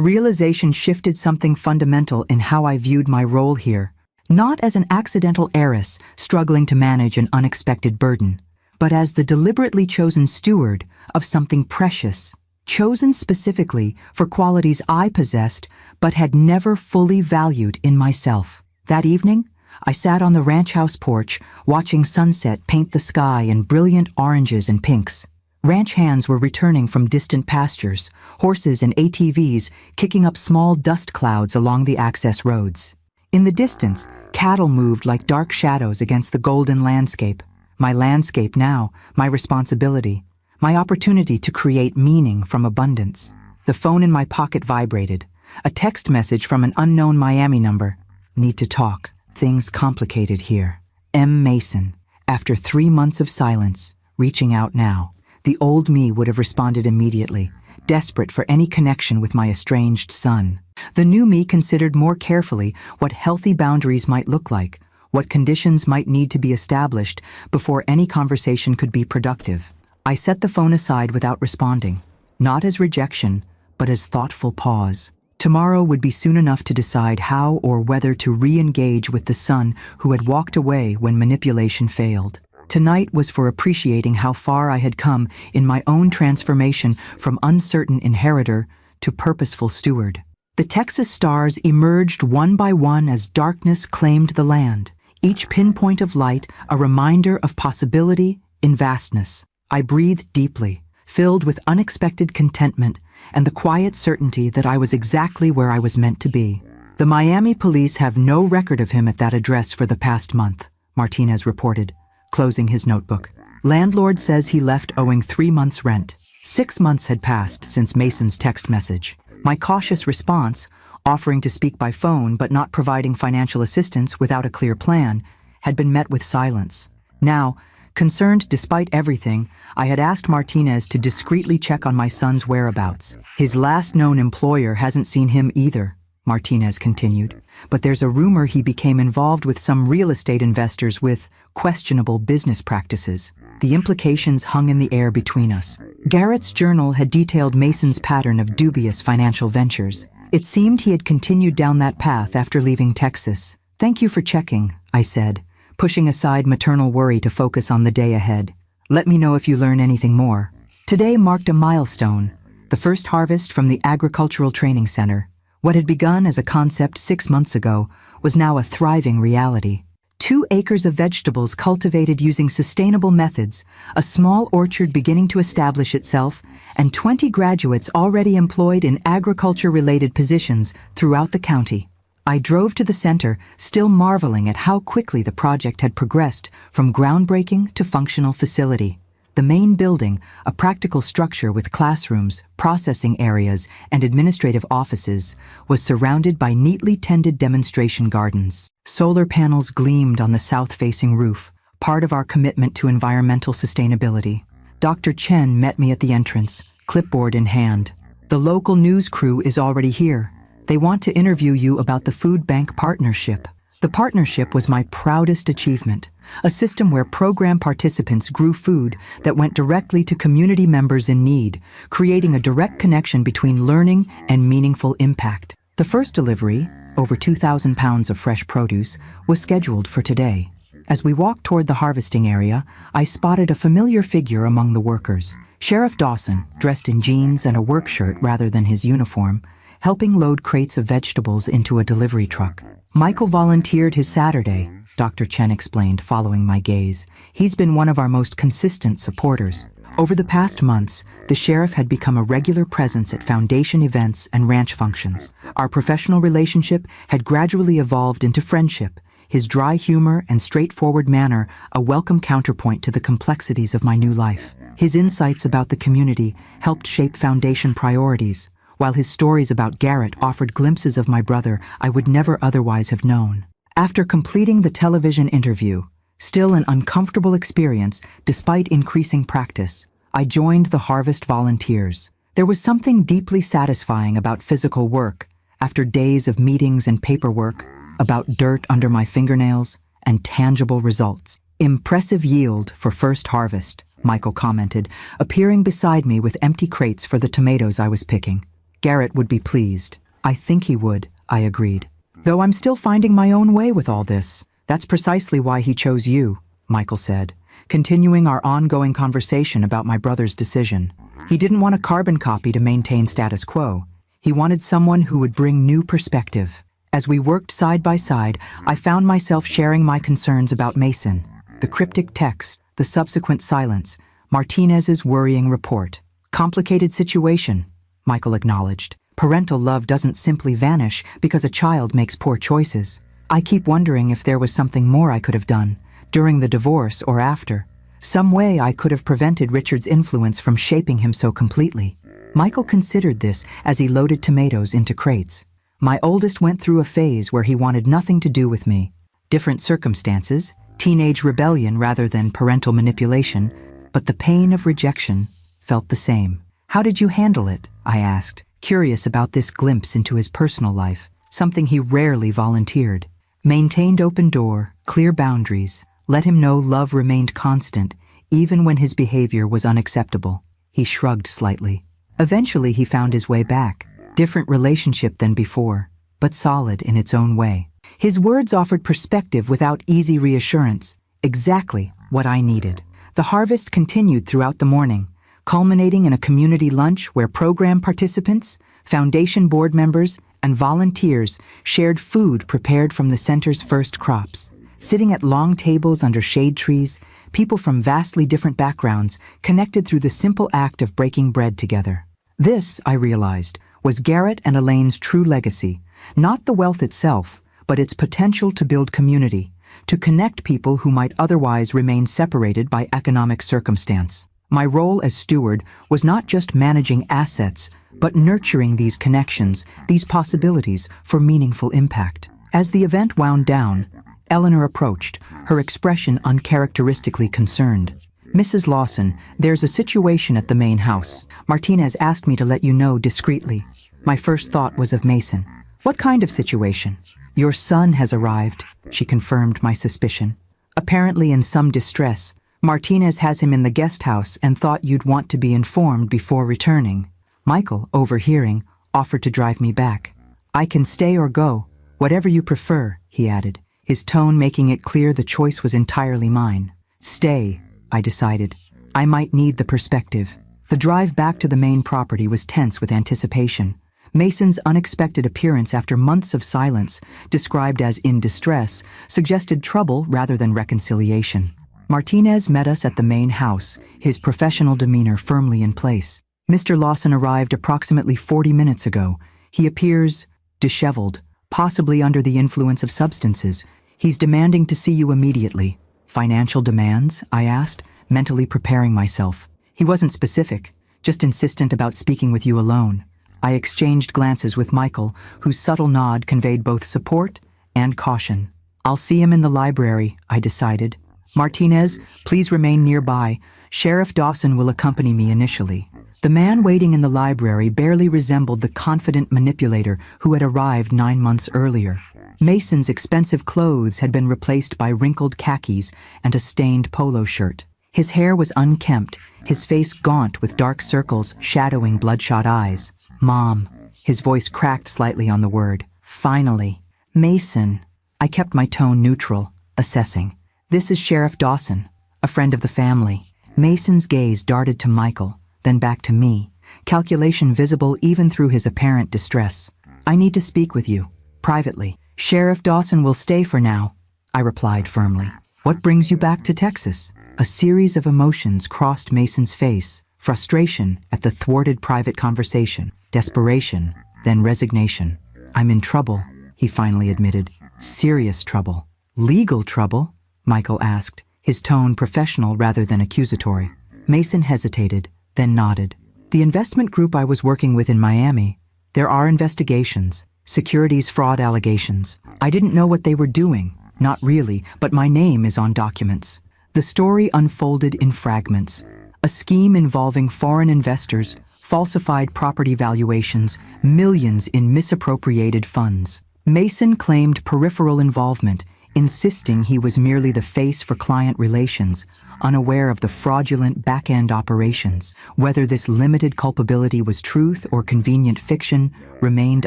realization shifted something fundamental in how I viewed my role here, not as an accidental heiress struggling to manage an unexpected burden, but as the deliberately chosen steward of something precious, chosen specifically for qualities I possessed but had never fully valued in myself. That evening, I sat on the ranch house porch, watching sunset paint the sky in brilliant oranges and pinks. Ranch hands were returning from distant pastures, horses and ATVs kicking up small dust clouds along the access roads. In the distance, cattle moved like dark shadows against the golden landscape. My landscape now, my responsibility, my opportunity to create meaning from abundance. The phone in my pocket vibrated. A text message from an unknown Miami number. "Need to talk. Things complicated here. M. Mason." After 3 months of silence, reaching out now. The old me would have responded immediately, desperate for any connection with my estranged son. The new me considered more carefully what healthy boundaries might look like, what conditions might need to be established before any conversation could be productive. I set the phone aside without responding, not as rejection, but as thoughtful pause. Tomorrow would be soon enough to decide how or whether to re-engage with the son who had walked away when manipulation failed. Tonight was for appreciating how far I had come in my own transformation from uncertain inheritor to purposeful steward. The Texas stars emerged one by one as darkness claimed the land, each pinpoint of light a reminder of possibility in vastness. I breathed deeply, filled with unexpected contentment and the quiet certainty that I was exactly where I was meant to be. "The Miami police have no record of him at that address for the past month," Martinez reported, closing his notebook. "Landlord says he left owing 3 months' rent. 6 months had passed since Mason's text message. My cautious response, offering to speak by phone but not providing financial assistance without a clear plan, had been met with silence. Now, concerned despite everything, I had asked Martinez to discreetly check on my son's whereabouts. His last known employer hasn't seen him either, Martinez continued, but there's a rumor he became involved with some real estate investors with questionable business practices. The implications hung in the air between us. Garrett's journal had detailed Mason's pattern of dubious financial ventures. It seemed he had continued down that path after leaving Texas. "Thank you for checking," I said, pushing aside maternal worry to focus on the day ahead. "Let me know if you learn anything more." Today marked a milestone, the first harvest from the Agricultural Training Center. What had begun as a concept 6 months ago was now a thriving reality. 2 acres of vegetables cultivated using sustainable methods, a small orchard beginning to establish itself, and 20 graduates already employed in agriculture-related positions throughout the county. I drove to the center, still marveling at how quickly the project had progressed from groundbreaking to functional facility. The main building, a practical structure with classrooms, processing areas, and administrative offices, was surrounded by neatly tended demonstration gardens. Solar panels gleamed on the south-facing roof, part of our commitment to environmental sustainability. Dr. Chen met me at the entrance, clipboard in hand. "The local news crew is already here. They want to interview you about the food bank partnership." The partnership was my proudest achievement, a system where program participants grew food that went directly to community members in need, creating a direct connection between learning and meaningful impact. The first delivery, over 2,000 pounds of fresh produce, was scheduled for today. As we walked toward the harvesting area, I spotted a familiar figure among the workers. Sheriff Dawson, dressed in jeans and a work shirt rather than his uniform, helping load crates of vegetables into a delivery truck. "Michael volunteered his Saturday," Dr. Chen explained, following my gaze. "He's been one of our most consistent supporters. Over the past months, the sheriff had become a regular presence at foundation events and ranch functions. Our professional relationship had gradually evolved into friendship, his dry humor and straightforward manner a welcome counterpoint to the complexities of my new life. His insights about the community helped shape foundation priorities, while his stories about Garrett offered glimpses of my brother I would never otherwise have known. After completing the television interview, still an uncomfortable experience despite increasing practice, I joined the harvest volunteers. There was something deeply satisfying about physical work, after days of meetings and paperwork, about dirt under my fingernails and tangible results. "Impressive yield for first harvest," Michael commented, appearing beside me with empty crates for the tomatoes I was picking. "Garrett would be pleased." "I think he would," I agreed. "Though I'm still finding my own way with all this. That's precisely why he chose you," Michael said, continuing our ongoing conversation about my brother's decision. He didn't want a carbon copy to maintain status quo. He wanted someone who would bring new perspective. As we worked side by side, I found myself sharing my concerns about Mason, the cryptic text, the subsequent silence, Martinez's worrying report. "Complicated situation," Michael acknowledged. "Parental love doesn't simply vanish because a child makes poor choices. I keep wondering if there was something more I could have done, during the divorce or after. Some way I could have prevented Richard's influence from shaping him so completely." Michael considered this as he loaded tomatoes into crates. "My oldest went through a phase where he wanted nothing to do with me. Different circumstances, teenage rebellion rather than parental manipulation, but the pain of rejection felt the same." "How did you handle it?" I asked, curious about this glimpse into his personal life, something he rarely volunteered. "Maintained open door, clear boundaries, let him know love remained constant, even when his behavior was unacceptable." He shrugged slightly. "Eventually he found his way back. Different relationship than before, but solid in its own way." His words offered perspective without easy reassurance, exactly what I needed. The harvest continued throughout the morning, culminating in a community lunch where program participants, foundation board members, and volunteers shared food prepared from the center's first crops. Sitting at long tables under shade trees, people from vastly different backgrounds connected through the simple act of breaking bread together. This, I realized, was Garrett and Elaine's true legacy, not the wealth itself, but its potential to build community, to connect people who might otherwise remain separated by economic circumstance. My role as steward was not just managing assets, but nurturing these connections, these possibilities for meaningful impact. As the event wound down, Eleanor approached, her expression uncharacteristically concerned. "Mrs. Lawson, there's a situation at the main house. Martinez asked me to let you know discreetly." My first thought was of Mason. "What kind of situation?" "Your son has arrived," she confirmed my suspicion. "Apparently in some distress. Martinez has him in the guest house and thought you'd want to be informed before returning." Michael, overhearing, offered to drive me back. "I can stay or go, whatever you prefer," he added, his tone making it clear the choice was entirely mine. "Stay," I decided. I might need the perspective. The drive back to the main property was tense with anticipation. Mason's unexpected appearance after months of silence, described as in distress, suggested trouble rather than reconciliation. Martinez met us at the main house, his professional demeanor firmly in place. "Mr. Lawson arrived approximately 40 minutes ago. He appears disheveled, possibly under the influence of substances. He's demanding to see you immediately." "Financial demands?" I asked, mentally preparing myself. He wasn't specific, just insistent about speaking with you alone. I exchanged glances with Michael, whose subtle nod conveyed both support and caution. "I'll see him in the library," I decided. "Martinez, please remain nearby. Sheriff Dawson will accompany me initially." The man waiting in the library barely resembled the confident manipulator who had arrived 9 months earlier. Mason's expensive clothes had been replaced by wrinkled khakis and a stained polo shirt. His hair was unkempt, his face gaunt with dark circles shadowing bloodshot eyes. "Mom," his voice cracked slightly on the word. "Finally." "Mason." I kept my tone neutral, assessing. "This is Sheriff Dawson, a friend of the family." Mason's gaze darted to Michael, then back to me, calculation visible even through his apparent distress. "I need to speak with you, privately." "Sheriff Dawson will stay for now," I replied firmly. "What brings you back to Texas?" A series of emotions crossed Mason's face. Frustration at the thwarted private conversation, desperation, then resignation. "I'm in trouble," he finally admitted. "Serious trouble." "Legal trouble?" Michael asked, his tone professional rather than accusatory. Mason hesitated, then nodded. "The investment group I was working with in Miami, there are investigations, securities fraud allegations. I didn't know what they were doing, not really, but my name is on documents." The story unfolded in fragments. A scheme involving foreign investors, falsified property valuations, millions in misappropriated funds. Mason claimed peripheral involvement, insisting he was merely the face for client relations, unaware of the fraudulent back-end operations. Whether this limited culpability was truth or convenient fiction remained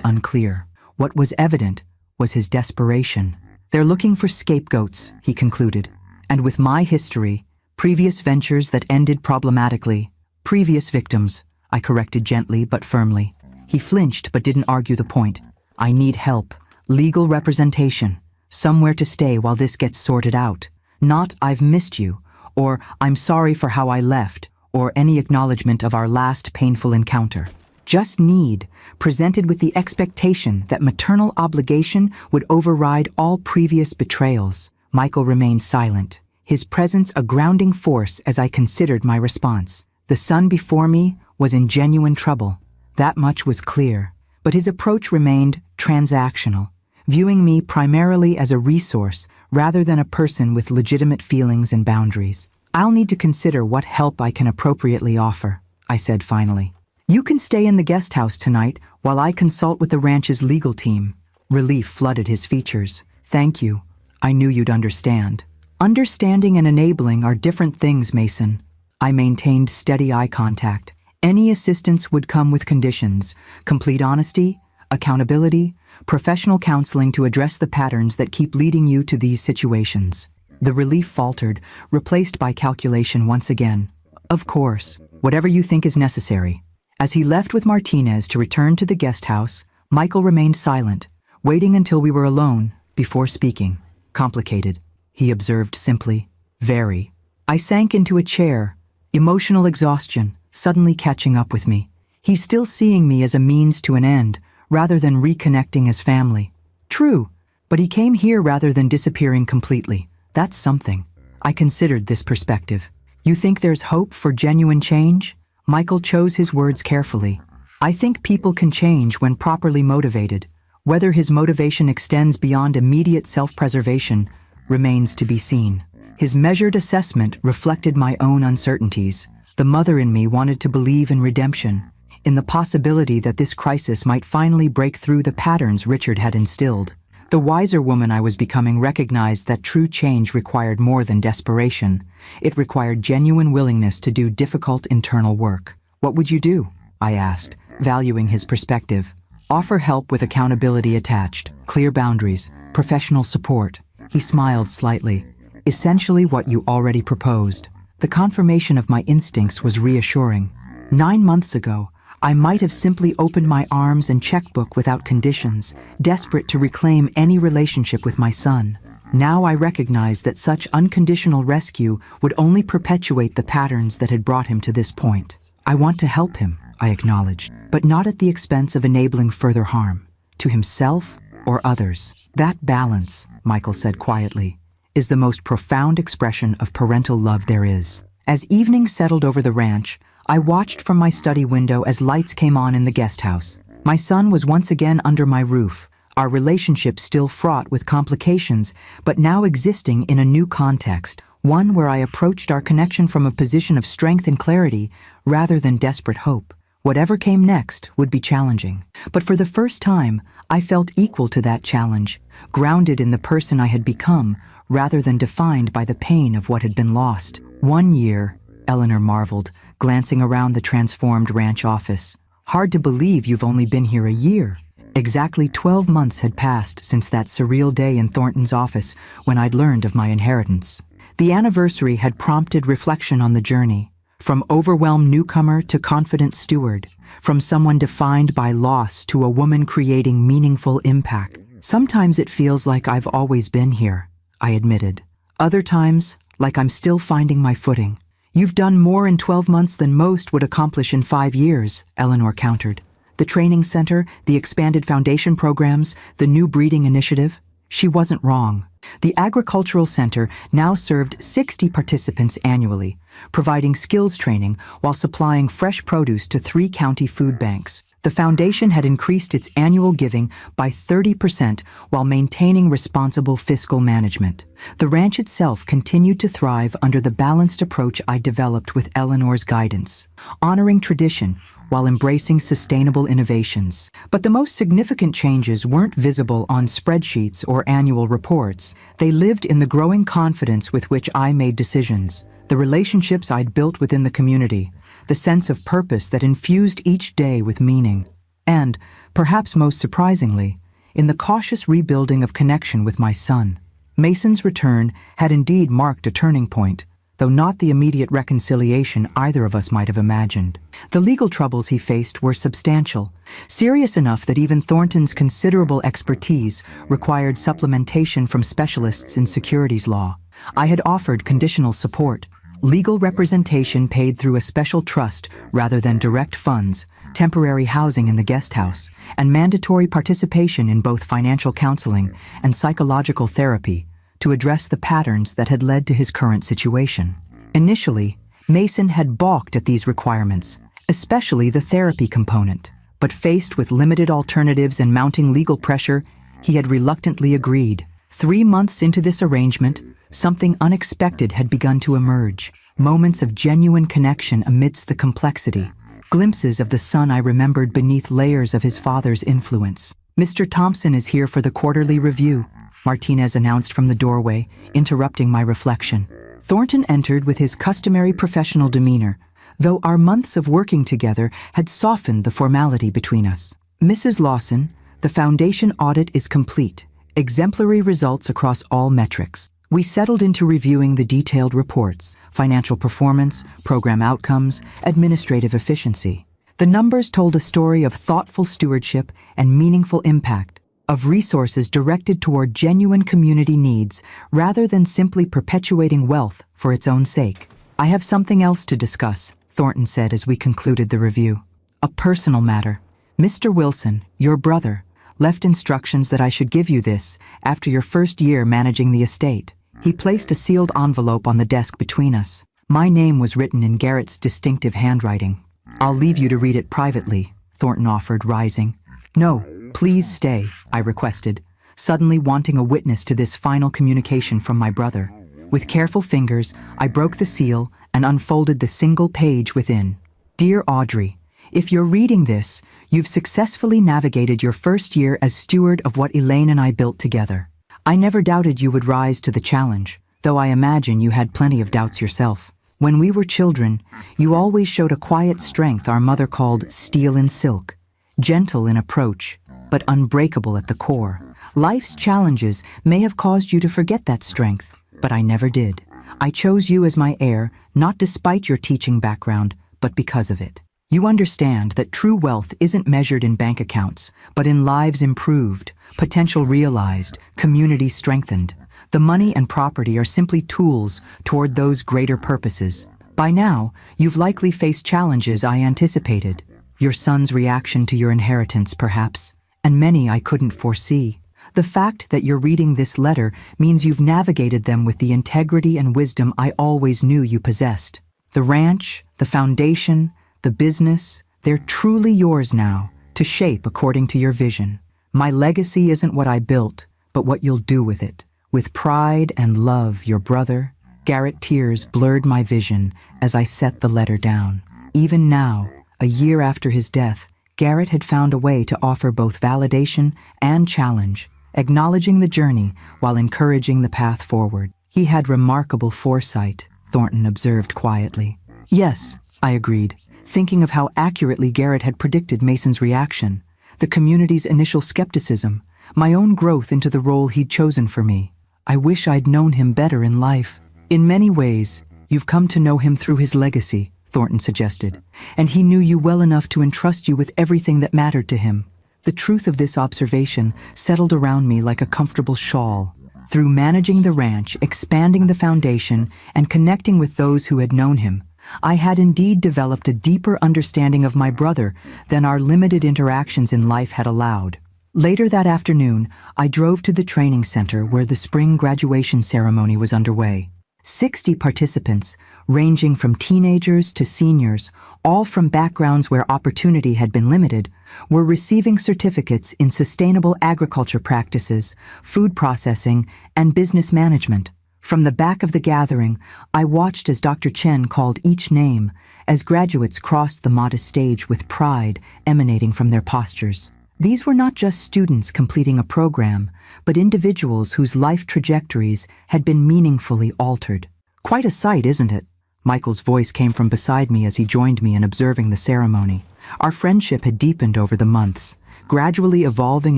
unclear. What was evident was his desperation. "They're looking for scapegoats," he concluded. "And with my history, previous ventures that ended problematically, previous victims," I corrected gently but firmly. He flinched but didn't argue the point. "I need help, legal representation, somewhere to stay while this gets sorted out. Not 'I've missed you,' or 'I'm sorry for how I left,' or any acknowledgement of our last painful encounter. Just need, presented with the expectation that maternal obligation would override all previous betrayals." Michael remained silent, his presence a grounding force as I considered my response. The son before me was in genuine trouble. That much was clear. But his approach remained transactional, viewing me primarily as a resource rather than a person with legitimate feelings and boundaries. "I'll need to consider what help I can appropriately offer," I said finally. "You can stay in the guest house tonight while I consult with the ranch's legal team." Relief flooded his features. "Thank you. I knew you'd understand." "Understanding and enabling are different things, Mason." I maintained steady eye contact. "Any assistance would come with conditions: complete honesty, accountability, professional counseling to address the patterns that keep leading you to these situations." The relief faltered, replaced by calculation once again. "Of course, whatever you think is necessary." As he left with Martinez to return to the guest house, Michael remained silent, waiting until we were alone before speaking. "Complicated," he observed simply. "Very." I sank into a chair, emotional exhaustion suddenly catching up with me. He's still seeing me as a means to an end, rather than reconnecting as family. True, but he came here rather than disappearing completely. That's something. I considered this perspective. "You think there's hope for genuine change?" Michael chose his words carefully. I think people can change when properly motivated. Whether his motivation extends beyond immediate self-preservation remains to be seen. His measured assessment reflected my own uncertainties. The mother in me wanted to believe in redemption, in the possibility that this crisis might finally break through the patterns Richard had instilled. The wiser woman I was becoming recognized that true change required more than desperation. It required genuine willingness to do difficult internal work. "What would you do?" I asked, valuing his perspective. "Offer help with accountability attached, clear boundaries, professional support." He smiled slightly. "Essentially what you already proposed." The confirmation of my instincts was reassuring. 9 months ago, I might have simply opened my arms and checkbook without conditions, desperate to reclaim any relationship with my son. Now I recognized that such unconditional rescue would only perpetuate the patterns that had brought him to this point. "I want to help him," I acknowledged, "but not at the expense of enabling further harm, to himself or others." "That balance," Michael said quietly, "is the most profound expression of parental love there is." As evening settled over the ranch, I watched from my study window as lights came on in the guest house. My son was once again under my roof, our relationship still fraught with complications, but now existing in a new context, one where I approached our connection from a position of strength and clarity rather than desperate hope. Whatever came next would be challenging, but for the first time, I felt equal to that challenge, grounded in the person I had become rather than defined by the pain of what had been lost. "1 year," Eleanor marveled, glancing around the transformed ranch office. "Hard to believe you've only been here a year." Exactly 12 months had passed since that surreal day in Thornton's office when I'd learned of my inheritance. The anniversary had prompted reflection on the journey, from overwhelmed newcomer to confident steward, from someone defined by loss to a woman creating meaningful impact. "Sometimes it feels like I've always been here," I admitted. "Other times, like I'm still finding my footing." "You've done more in 12 months than most would accomplish in 5 years, Eleanor countered. "The training center, the expanded foundation programs, the new breeding initiative." She wasn't wrong. The agricultural center now served 60 participants annually, providing skills training while supplying fresh produce to 3 county food banks. The foundation had increased its annual giving by 30% while maintaining responsible fiscal management. The ranch itself continued to thrive under the balanced approach I developed with Eleanor's guidance, honoring tradition while embracing sustainable innovations. But the most significant changes weren't visible on spreadsheets or annual reports. They lived in the growing confidence with which I made decisions, the relationships I'd built within the community, the sense of purpose that infused each day with meaning, and, perhaps most surprisingly, in the cautious rebuilding of connection with my son. Mason's return had indeed marked a turning point, though not the immediate reconciliation either of us might have imagined. The legal troubles he faced were substantial, serious enough that even Thornton's considerable expertise required supplementation from specialists in securities law. I had offered conditional support, legal representation paid through a special trust rather than direct funds, temporary housing in the guest house, and mandatory participation in both financial counseling and psychological therapy to address the patterns that had led to his current situation. Initially, Mason had balked at these requirements, especially the therapy component, but faced with limited alternatives and mounting legal pressure, he had reluctantly agreed. 3 months into this arrangement, something unexpected had begun to emerge, moments of genuine connection amidst the complexity, glimpses of the son I remembered beneath layers of his father's influence. "Mr. Thompson is here for the quarterly review," Martinez announced from the doorway, interrupting my reflection. Thornton entered with his customary professional demeanor, though our months of working together had softened the formality between us. "Mrs. Lawson, the foundation audit is complete. Exemplary results across all metrics." We settled into reviewing the detailed reports, financial performance, program outcomes, administrative efficiency. The numbers told a story of thoughtful stewardship and meaningful impact, of resources directed toward genuine community needs rather than simply perpetuating wealth for its own sake. "I have something else to discuss," Thornton said as we concluded the review. "A personal matter. Mr. Wilson, your brother, left instructions that I should give you this after your first year managing the estate." He placed a sealed envelope on the desk between us. My name was written in Garrett's distinctive handwriting. "I'll leave you to read it privately," Thornton offered, rising. No, please stay, I requested, suddenly wanting a witness to this final communication from my brother. With careful fingers, I broke the seal and unfolded the single page within. Dear Audrey, if you're reading this, you've successfully navigated your first year as steward of what Elaine and I built together. I never doubted you would rise to the challenge, though I imagine you had plenty of doubts yourself. When we were children, you always showed a quiet strength our mother called steel and silk, gentle in approach, but unbreakable at the core. Life's challenges may have caused you to forget that strength, but I never did. I chose you as my heir, not despite your teaching background, but because of it. You understand that true wealth isn't measured in bank accounts, but in lives improved, potential realized, community strengthened. The money and property are simply tools toward those greater purposes. By now, you've likely faced challenges I anticipated. Your son's reaction to your inheritance, perhaps, and many I couldn't foresee. The fact that you're reading this letter means you've navigated them with the integrity and wisdom I always knew you possessed. The ranch, the foundation, the business, they're truly yours now, to shape according to your vision. My legacy isn't what I built, but what you'll do with it. With pride and love, your brother. Garrett tears blurred my vision as I set the letter down. Even now, a year after his death, Garrett had found a way to offer both validation and challenge, acknowledging the journey while encouraging the path forward. He had remarkable foresight, Thornton observed quietly. Yes, I agreed, thinking of how accurately Garrett had predicted Mason's reaction, the community's initial skepticism, my own growth into the role he'd chosen for me. I wish I'd known him better in life. In many ways, you've come to know him through his legacy, Thornton suggested, and he knew you well enough to entrust you with everything that mattered to him. The truth of this observation settled around me like a comfortable shawl. Through managing the ranch, expanding the foundation, and connecting with those who had known him, I had indeed developed a deeper understanding of my brother than our limited interactions in life had allowed. Later that afternoon, I drove to the training center where the spring graduation ceremony was underway. 60 participants, ranging from teenagers to seniors, all from backgrounds where opportunity had been limited, were receiving certificates in sustainable agriculture practices, food processing, and business management. From the back of the gathering, I watched as Dr. Chen called each name as graduates crossed the modest stage with pride emanating from their postures. These were not just students completing a program, but individuals whose life trajectories had been meaningfully altered. Quite a sight, isn't it? Michael's voice came from beside me as he joined me in observing the ceremony. Our friendship had deepened over the months, gradually evolving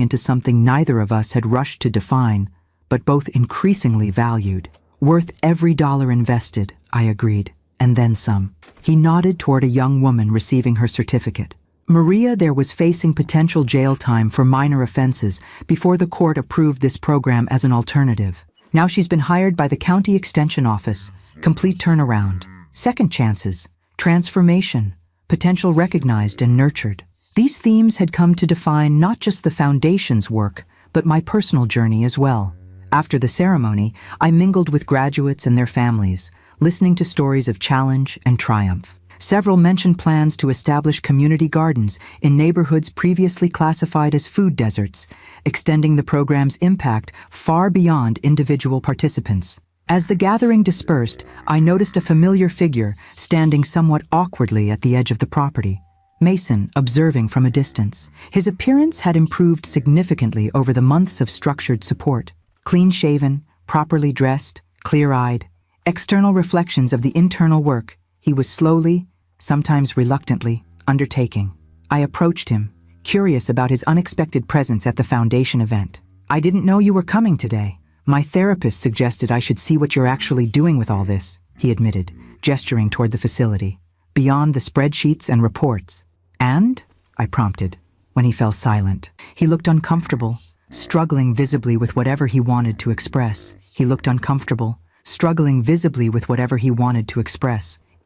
into something neither of us had rushed to define, but both increasingly valued. Worth every dollar invested, I agreed, and then some. He nodded toward a young woman receiving her certificate. Maria there was facing potential jail time for minor offenses before the court approved this program as an alternative. Now she's been hired by the county extension office. Complete turnaround. Second chances. Transformation. Potential recognized and nurtured. These themes had come to define not just the foundation's work, but my personal journey as well. After the ceremony, I mingled with graduates and their families, listening to stories of challenge and triumph. Several mentioned plans to establish community gardens in neighborhoods previously classified as food deserts, extending the program's impact far beyond individual participants. As the gathering dispersed, I noticed a familiar figure standing somewhat awkwardly at the edge of the property. Mason, observing from a distance. His appearance had improved significantly over the months of structured support. Clean-shaven, properly dressed, clear-eyed. External reflections of the internal work he was slowly, sometimes reluctantly, undertaking. I approached him, curious about his unexpected presence at the foundation event. I didn't know you were coming today. My therapist suggested I should see what you're actually doing with all this, he admitted, gesturing toward the facility, beyond the spreadsheets and reports. And? I prompted, when he fell silent. He looked uncomfortable, struggling visibly with whatever he wanted to express.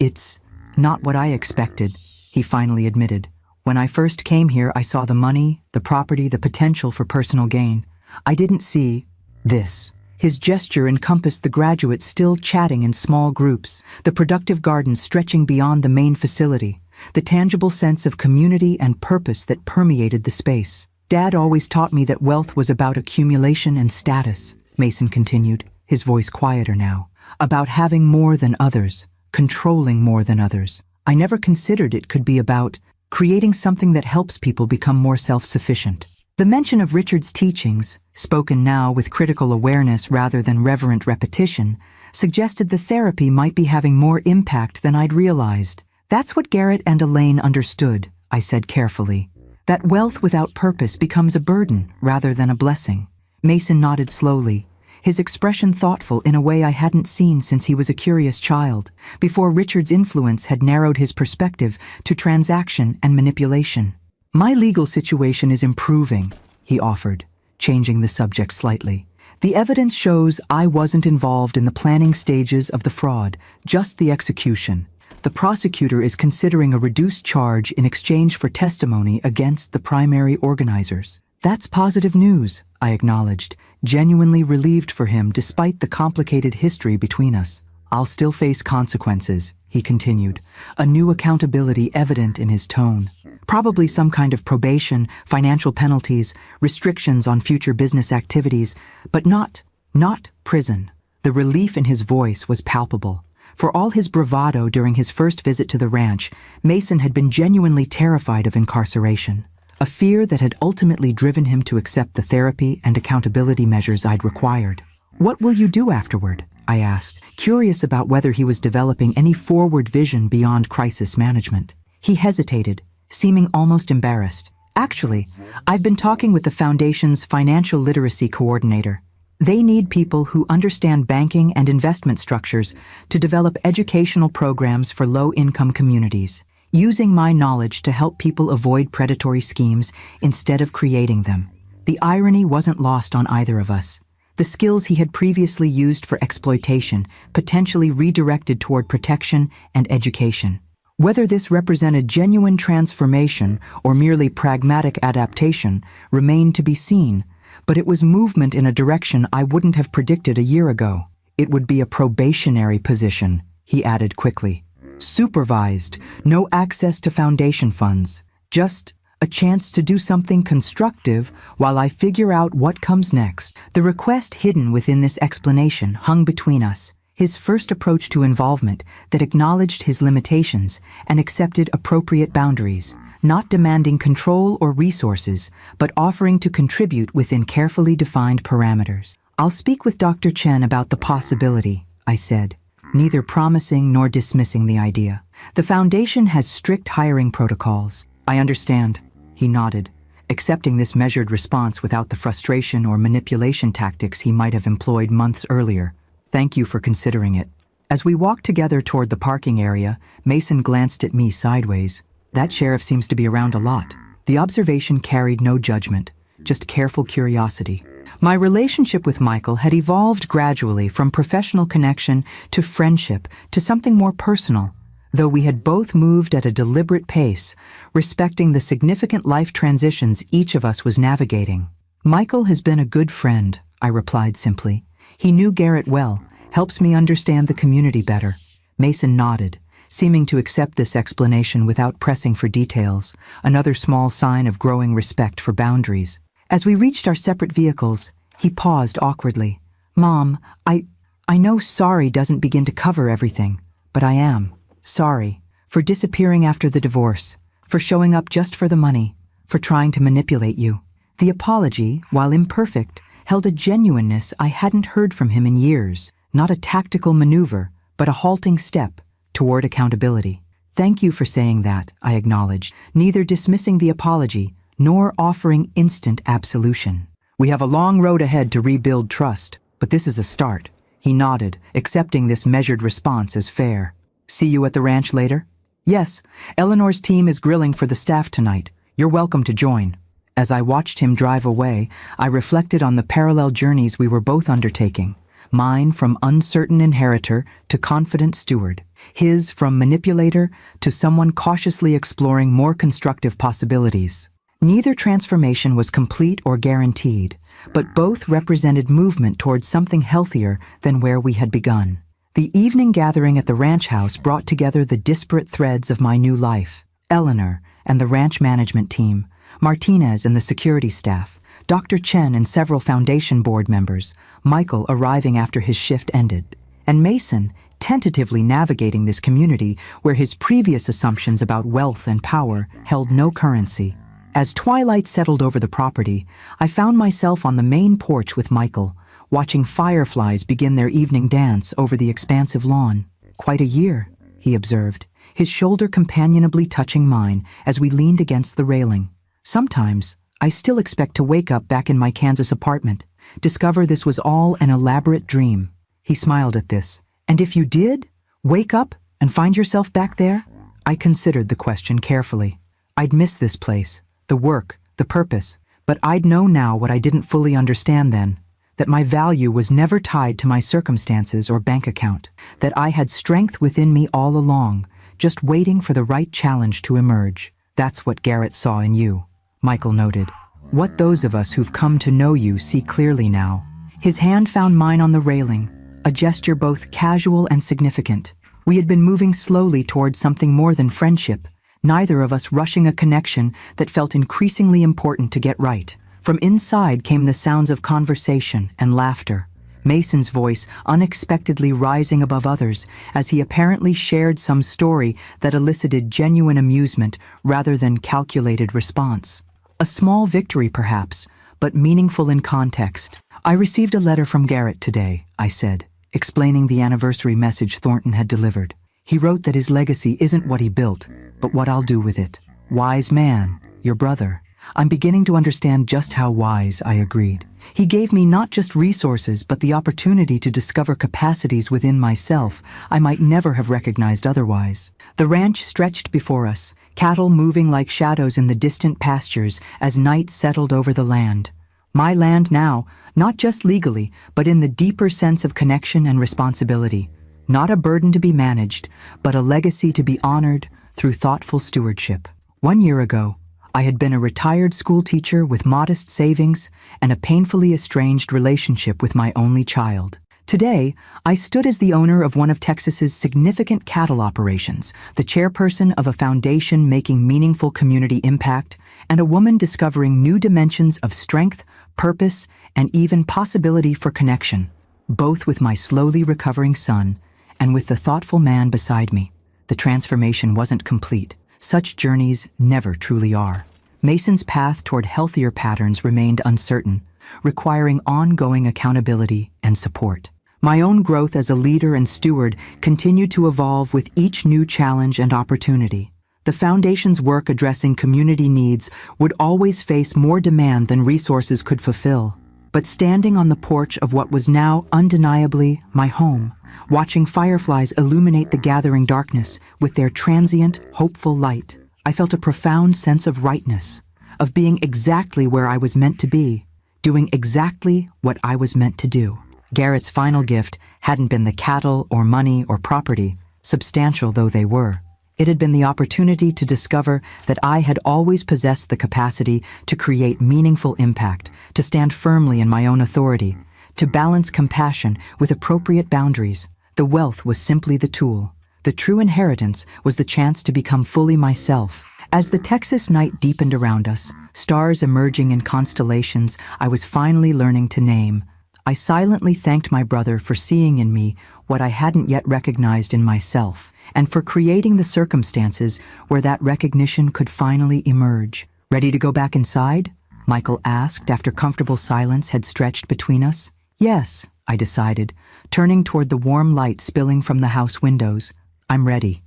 It's not what I expected, he finally admitted. When I first came here, I saw the money, the property, the potential for personal gain. I didn't see this. His gesture encompassed the graduates still chatting in small groups, the productive gardens stretching beyond the main facility, the tangible sense of community and purpose that permeated the space. Dad always taught me that wealth was about accumulation and status, Mason continued, his voice quieter now. About having more than others, controlling more than others. I never considered it could be about creating something that helps people become more self-sufficient. The mention of Richard's teachings, spoken now with critical awareness rather than reverent repetition, suggested the therapy might be having more impact than I'd realized. That's what Garrett and Elaine understood, I said carefully. That wealth without purpose becomes a burden rather than a blessing. Mason nodded slowly, his expression thoughtful in a way I hadn't seen since he was a curious child, before Richard's influence had narrowed his perspective to transaction and manipulation. My legal situation is improving, he offered, changing the subject slightly. The evidence shows I wasn't involved in the planning stages of the fraud, just the execution. The prosecutor is considering a reduced charge in exchange for testimony against the primary organizers. That's positive news, I acknowledged, genuinely relieved for him despite the complicated history between us. I'll still face consequences, he continued, a new accountability evident in his tone. Probably some kind of probation, financial penalties, restrictions on future business activities, but not prison. The relief in his voice was palpable. For all his bravado during his first visit to the ranch, Mason had been genuinely terrified of incarceration, a fear that had ultimately driven him to accept the therapy and accountability measures I'd required. What will you do afterward? I asked, curious about whether he was developing any forward vision beyond crisis management. He hesitated, seeming almost embarrassed. Actually, I've been talking with the Foundation's financial literacy coordinator. They need people who understand banking and investment structures to develop educational programs for low-income communities, using my knowledge to help people avoid predatory schemes instead of creating them. The irony wasn't lost on either of us. The skills he had previously used for exploitation potentially redirected toward protection and education. Whether this represented genuine transformation or merely pragmatic adaptation remained to be seen, but it was movement in a direction I wouldn't have predicted a year ago. It would be a probationary position, he added quickly. Supervised, no access to foundation funds, just a chance to do something constructive while I figure out what comes next. The request hidden within this explanation hung between us. His first approach to involvement that acknowledged his limitations and accepted appropriate boundaries, not demanding control or resources, but offering to contribute within carefully defined parameters. I'll speak with Dr. Chen about the possibility, I said, neither promising nor dismissing the idea. The Foundation has strict hiring protocols. I understand, he nodded, accepting this measured response without the frustration or manipulation tactics he might have employed months earlier. Thank you for considering it. As we walked together toward the parking area, Mason glanced at me sideways. That sheriff seems to be around a lot. The observation carried no judgment, just careful curiosity. My relationship with Michael had evolved gradually from professional connection to friendship to something more personal, though we had both moved at a deliberate pace, respecting the significant life transitions each of us was navigating. Michael has been a good friend, I replied simply. He knew Garrett well, helps me understand the community better. Mason nodded, seeming to accept this explanation without pressing for details, another small sign of growing respect for boundaries. As we reached our separate vehicles, he paused awkwardly. Mom, I know sorry doesn't begin to cover everything, but I am sorry for disappearing after the divorce, for showing up just for the money, for trying to manipulate you. The apology, while imperfect, held a genuineness I hadn't heard from him in years, not a tactical maneuver, but a halting step toward accountability. Thank you for saying that, I acknowledged, neither dismissing the apology nor offering instant absolution. We have a long road ahead to rebuild trust, but this is a start. He nodded, accepting this measured response as fair. See you at the ranch later? Yes, Eleanor's team is grilling for the staff tonight. You're welcome to join. As I watched him drive away, I reflected on the parallel journeys we were both undertaking. Mine from uncertain inheritor to confident steward. His from manipulator to someone cautiously exploring more constructive possibilities. Neither transformation was complete or guaranteed, but both represented movement towards something healthier than where we had begun. The evening gathering at the ranch house brought together the disparate threads of my new life. Eleanor and the ranch management team, Martinez and the security staff, Dr. Chen and several foundation board members, Michael arriving after his shift ended, and Mason tentatively navigating this community where his previous assumptions about wealth and power held no currency. As twilight settled over the property, I found myself on the main porch with Michael, watching fireflies begin their evening dance over the expansive lawn. "Quite a year," he observed, his shoulder companionably touching mine as we leaned against the railing. "Sometimes, I still expect to wake up back in my Kansas apartment, discover this was all an elaborate dream." He smiled at this. "And if you did, wake up and find yourself back there?" I considered the question carefully. I'd miss this place, the work, the purpose, but I'd know now what I didn't fully understand then, that my value was never tied to my circumstances or bank account, that I had strength within me all along, just waiting for the right challenge to emerge. "That's what Garrett saw in you," Michael noted. "What those of us who've come to know you see clearly now." His hand found mine on the railing, a gesture both casual and significant. We had been moving slowly towards something more than friendship, neither of us rushing a connection that felt increasingly important to get right. From inside came the sounds of conversation and laughter, Mason's voice unexpectedly rising above others as he apparently shared some story that elicited genuine amusement rather than calculated response. A small victory, perhaps, but meaningful in context. "I received a letter from Garrett today," I said, explaining the anniversary message Thornton had delivered. "He wrote that his legacy isn't what he built, but what I'll do with it." "Wise man, your brother." "I'm beginning to understand just how wise," I agreed. "He gave me not just resources, but the opportunity to discover capacities within myself I might never have recognized otherwise." The ranch stretched before us, cattle moving like shadows in the distant pastures as night settled over the land. My land now, not just legally, but in the deeper sense of connection and responsibility. Not a burden to be managed, but a legacy to be honored through thoughtful stewardship. 1 year ago, I had been a retired school teacher with modest savings and a painfully estranged relationship with my only child. Today, I stood as the owner of one of Texas's significant cattle operations, the chairperson of a foundation making meaningful community impact, and a woman discovering new dimensions of strength, purpose, and even possibility for connection, both with my slowly recovering son and with the thoughtful man beside me. The transformation wasn't complete. Such journeys never truly are. Mason's path toward healthier patterns remained uncertain, requiring ongoing accountability and support. My own growth as a leader and steward continued to evolve with each new challenge and opportunity. The Foundation's work addressing community needs would always face more demand than resources could fulfill. But standing on the porch of what was now undeniably my home, watching fireflies illuminate the gathering darkness with their transient, hopeful light, I felt a profound sense of rightness, of being exactly where I was meant to be, doing exactly what I was meant to do. Garrett's final gift hadn't been the cattle or money or property, substantial though they were. It had been the opportunity to discover that I had always possessed the capacity to create meaningful impact, to stand firmly in my own authority, to balance compassion with appropriate boundaries. The wealth was simply the tool. The true inheritance was the chance to become fully myself. As the Texas night deepened around us, stars emerging in constellations I was finally learning to name, I silently thanked my brother for seeing in me what I hadn't yet recognized in myself, and for creating the circumstances where that recognition could finally emerge. "Ready to go back inside?" Michael asked after comfortable silence had stretched between us. "Yes," I decided, turning toward the warm light spilling from the house windows. "I'm ready."